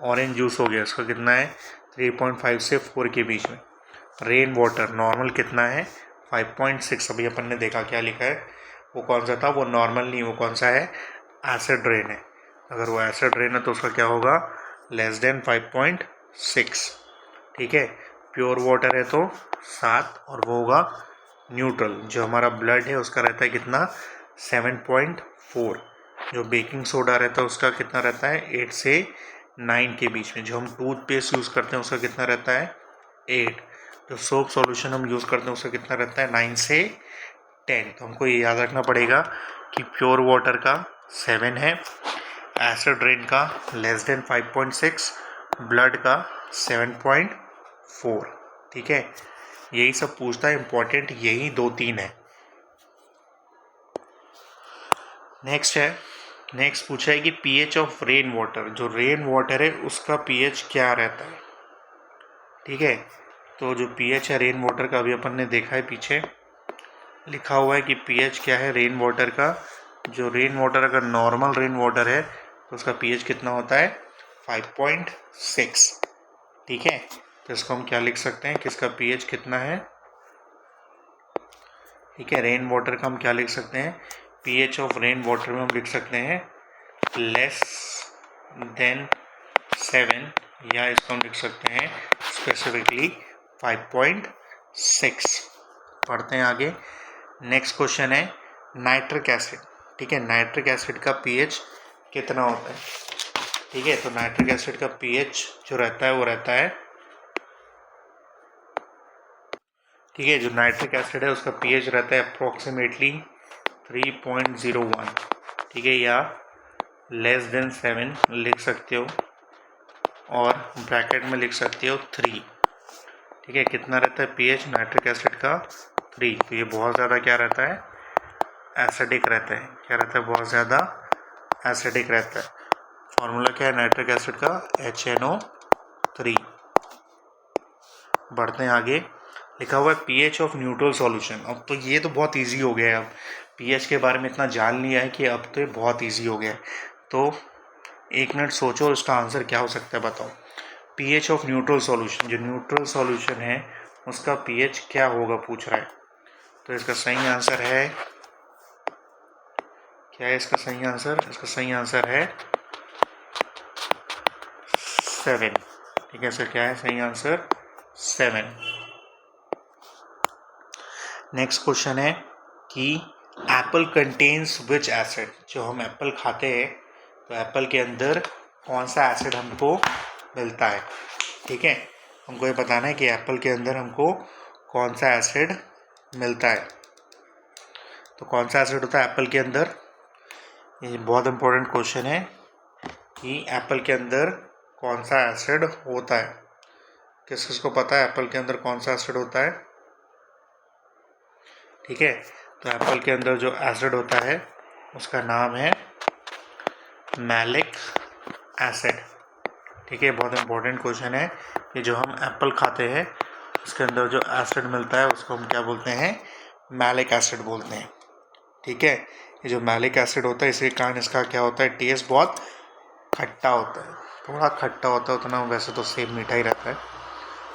ऑरेंज जूस हो गया उसका कितना है? 3.5 से 4 के बीच में। रेन वाटर नॉर्मल कितना है? 5.6। अभी अपन ने देखा क्या लिखा है, वो कौन सा था? वो नॉर्मल नहीं, वो कौन सा है? एसिड रेन है। अगर वो एसिड रेन है तो उसका क्या होगा? Less than 5.6। ठीक है, प्योर वाटर है तो 7 और वो होगा न्यूट्रल। जो हमारा ब्लड है उसका रहता है कितना 7.4। जो बेकिंग सोडा रहता है उसका कितना रहता है 8 से 9 के बीच में। जो हम टूथपेस्ट यूज़ करते हैं उसका कितना रहता है 8। जो सोप सॉल्यूशन हम यूज़ करते हैं उसका कितना रहता है 9 से 10। तो हमको ये याद रखना पड़ेगा कि प्योर वाटर का 7 है, एसिड रेन का लेस देन 5.6, ब्लड का 7.4। ठीक है, यही सब पूछता है, इंपॉर्टेंट यही 2-3 है। नेक्स्ट पूछा है कि पीएच ऑफ रेन वाटर। जो रेन वाटर है उसका पीएच क्या रहता है। ठीक है, तो जो पीएच है रेन वाटर का अभी अपन ने देखा है, पीछे लिखा हुआ है कि पीएच क्या है रेन वाटर का। जो रेन वाटर अगर नॉर्मल रेन वाटर है तो उसका पीएच कितना होता है 5.6। ठीक है, तो इसको हम क्या लिख सकते हैं कि इसका पीएच कितना है। ठीक है, रेन वाटर का हम क्या लिख सकते हैं, पीएच ऑफ रेन वाटर में हम लिख सकते हैं लेस देन 7, या इसको हम लिख सकते हैं स्पेसिफिकली 5.6। पढ़ते हैं आगे। नेक्स्ट क्वेश्चन है नाइट्रिक एसिड। ठीक है, नाइट्रिक एसिड का पीएच कितना होता है। ठीक है, तो नाइट्रिक एसिड का पीएच जो रहता है वो रहता है, ठीक है, जो नाइट्रिक एसिड है उसका पीएच रहता है अप्रोक्सीमेटली 3.01। ठीक है, या लेस देन 7 लिख सकते हो और ब्रैकेट में लिख सकते हो 3। ठीक है, कितना रहता है पीएच नाइट्रिक एसिड का 3। तो ये बहुत ज़्यादा क्या रहता है एसिडिक रहता है। क्या रहता है, बहुत ज़्यादा एसिडिक रहता है। फॉर्मूला क्या है नाइट्रिक एसिड का HNO3। बढ़ते हैं आगे। लिखा हुआ है पीएच ऑफ न्यूट्रल सॉल्यूशन। अब तो ये तो बहुत इजी हो गया है, अब पीएच के बारे में इतना जान लिया है कि अब तो ये बहुत इजी हो गया है। तो 1 मिनट सोचो इसका आंसर क्या हो सकता है, बताओ। पीएच ऑफ न्यूट्रल सॉल्यूशन, जो न्यूट्रल सॉल्यूशन है उसका पीएच क्या होगा पूछ रहा है। तो इसका सही आंसर है, क्या है इसका सही आंसर, इसका सही आंसर है 7। ठीक है सर, क्या है सही आंसर 7। नेक्स्ट क्वेश्चन है कि एप्पल कंटेन्स विच एसिड। जो हम एप्पल खाते हैं तो एप्पल के अंदर कौन सा एसिड हमको मिलता है। ठीक है, हमको ये बताना है कि एप्पल के अंदर हमको कौन सा एसिड मिलता है। तो कौन सा एसिड होता है एप्पल के अंदर, ये बहुत इंपॉर्टेंट क्वेश्चन है कि एप्पल के अंदर कौन सा एसिड होता है। किस किस को पता है एप्पल के अंदर कौन सा एसिड होता है। ठीक है, तो एप्पल के अंदर जो एसिड होता है उसका नाम है मैलिक एसिड। ठीक है, बहुत इंपॉर्टेंट क्वेश्चन है कि जो हम एप्पल खाते हैं उसके अंदर जो एसिड मिलता है उसको हम क्या बोलते हैं, मैलिक एसिड बोलते हैं। ठीक है, ये जो मैलिक एसिड होता है इसी कारण इसका क्या होता है, टेस्ट बहुत खट्टा होता है। थोड़ा खट्टा होता है, उतना वैसे तो सेम मीठा ही रहता है।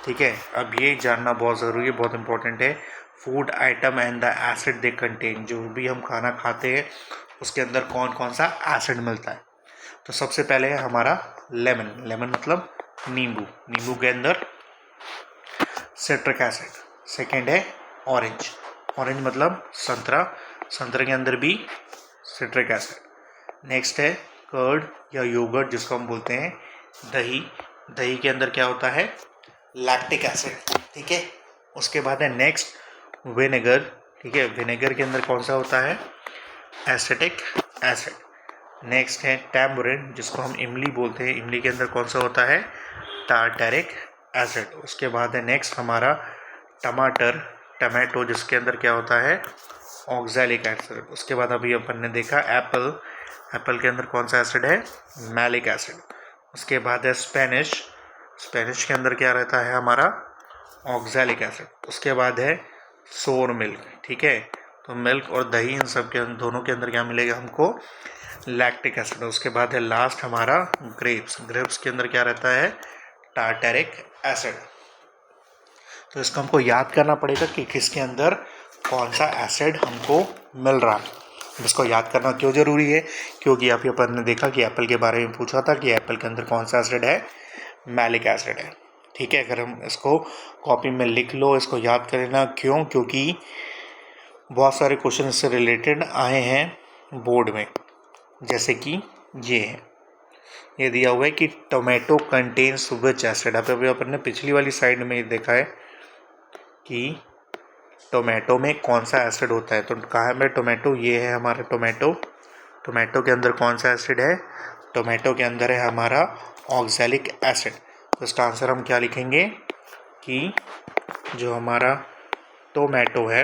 ठीक है, अब ये जानना बहुत ज़रूरी है, बहुत इंपॉर्टेंट है। Food item and the acid they contain. जो भी हम खाना खाते हैं उसके अंदर कौन कौन सा एसिड मिलता है। तो सबसे पहले है हमारा लेमन। लेमन मतलब नींबू। नींबू के अंदर सिट्रिक एसिड। सेकेंड है ऑरेंज। ऑरेंज मतलब संतरा। संतरे के अंदर भी सिट्रिक एसिड। नेक्स्ट है कर्ड या योगर्ट, जिसको हम बोलते हैं दही। दही के अंदर क्या होता है, लैक्टिक एसिड। ठीक है, उसके बाद है नेक्स्ट विनेगर। ठीक है, विनेगर के अंदर कौन सा होता है, एसिटिक एसिड। नेक्स्ट है टैमरिंड, जिसको हम इमली बोलते हैं। इमली के अंदर कौन सा होता है, टार्टरिक एसिड। उसके बाद है नेक्स्ट हमारा टमाटर, टमाटो, जिसके अंदर क्या होता है, ऑक्सैलिक एसिड। उसके बाद अभी अपन ने देखा एप्पल। एप्पल के अंदर कौन सा एसिड है, मैलिक एसिड। उसके बाद है स्पेनिश। स्पेनिश के अंदर क्या रहता है हमारा, ऑक्सैलिक एसिड। उसके बाद है सोर मिल्क। ठीक है, तो मिल्क और दही इन सब के दोनों के अंदर क्या मिलेगा हमको, लैक्टिक एसिड। उसके बाद है लास्ट हमारा ग्रेप्स। ग्रेप्स के अंदर क्या रहता है, टार्टरिक एसिड। तो इसको हमको याद करना पड़ेगा कि किसके अंदर कौन सा एसिड हमको मिल रहा है। इसको याद करना क्यों ज़रूरी है, क्योंकि अभी अपन ने देखा कि एप्पल के बारे में पूछा था कि एप्पल के अंदर कौन सा एसिड है, मैलिक एसिड है। ठीक है, अगर हम इसको कॉपी में लिख लो, इसको याद कर लेना। क्यों? क्योंकि बहुत सारे क्वेश्चन इससे रिलेटेड आए हैं बोर्ड में, जैसे कि ये है, ये दिया हुआ है कि टोमेटो कंटेन्स विच एसिड। अभी अपन ने पिछली वाली साइड में देखा है कि टोमेटो में कौन सा एसिड होता है। तो कहाँ है मेरा टोमेटो? ये है हमारा टोमेटो। टोमेटो के अंदर कौन सा एसिड है? टोमेटो के अंदर है हमारा ऑक्सैलिक एसिड। तो इसका आंसर हम क्या लिखेंगे कि जो हमारा टोमेटो है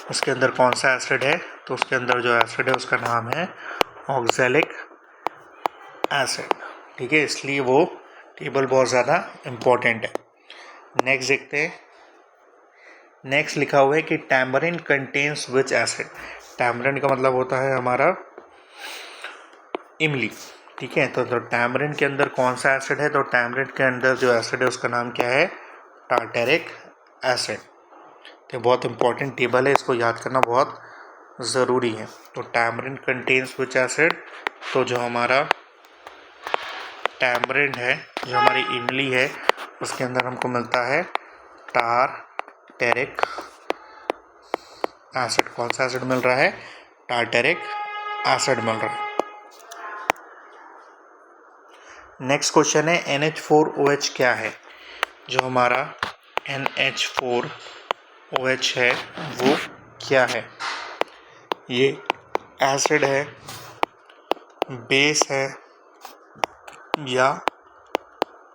उसके अंदर कौन सा एसिड है? तो उसके अंदर जो एसिड है उसका नाम है ऑक्सैलिक एसिड। ठीक है, इसलिए वो टेबल बहुत ज़्यादा इम्पॉर्टेंट है। नेक्स्ट देखते हैं। नेक्स्ट लिखा हुआ है कि tamarind contains which acid. Tamarind का मतलब होता है हमारा इमली। ठीक है, तो टैमरिन के अंदर कौन सा एसिड है? तो टैमरिन के अंदर जो एसिड है उसका नाम क्या है? Tartaric acid. तो बहुत इंपॉर्टेंट टेबल है, इसको याद करना बहुत ज़रूरी है। तो टैमरिन कंटेन्स विच एसिड, तो जो हमारा टैमरिन है, जो हमारी इमली है, उसके अंदर हमको मिलता है टार्टेरिक एसिड। कौन सा एसिड मिल रहा है? टार्टेरिक एसिड मिल रहा है। नेक्स्ट क्वेश्चन है NH4OH क्या है? जो हमारा NH4OH है वो क्या है? ये एसिड है, बेस है या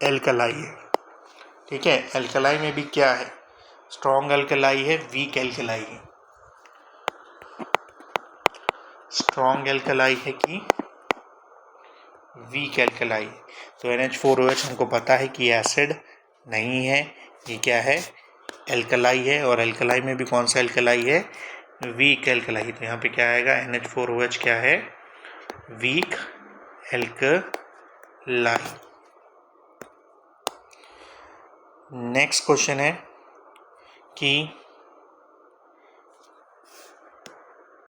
एल्कलाई है? ठीक है, एल्कलाई में भी क्या है? स्ट्रॉन्ग एल्कलाई है, वीक एल्कलाई है? स्ट्रॉन्ग एल्कलाई है कि वीक एल्कलाई? तो NH4OH हमको पता है कि एसिड नहीं है, ये क्या है? एल्कलाई है। और एल्कलाई में भी कौन सा एल्कलाई है? Weak alkali. तो यहाँ पे क्या आएगा? NH4OH क्या है? Weak alkali. नेक्स्ट क्वेश्चन है कि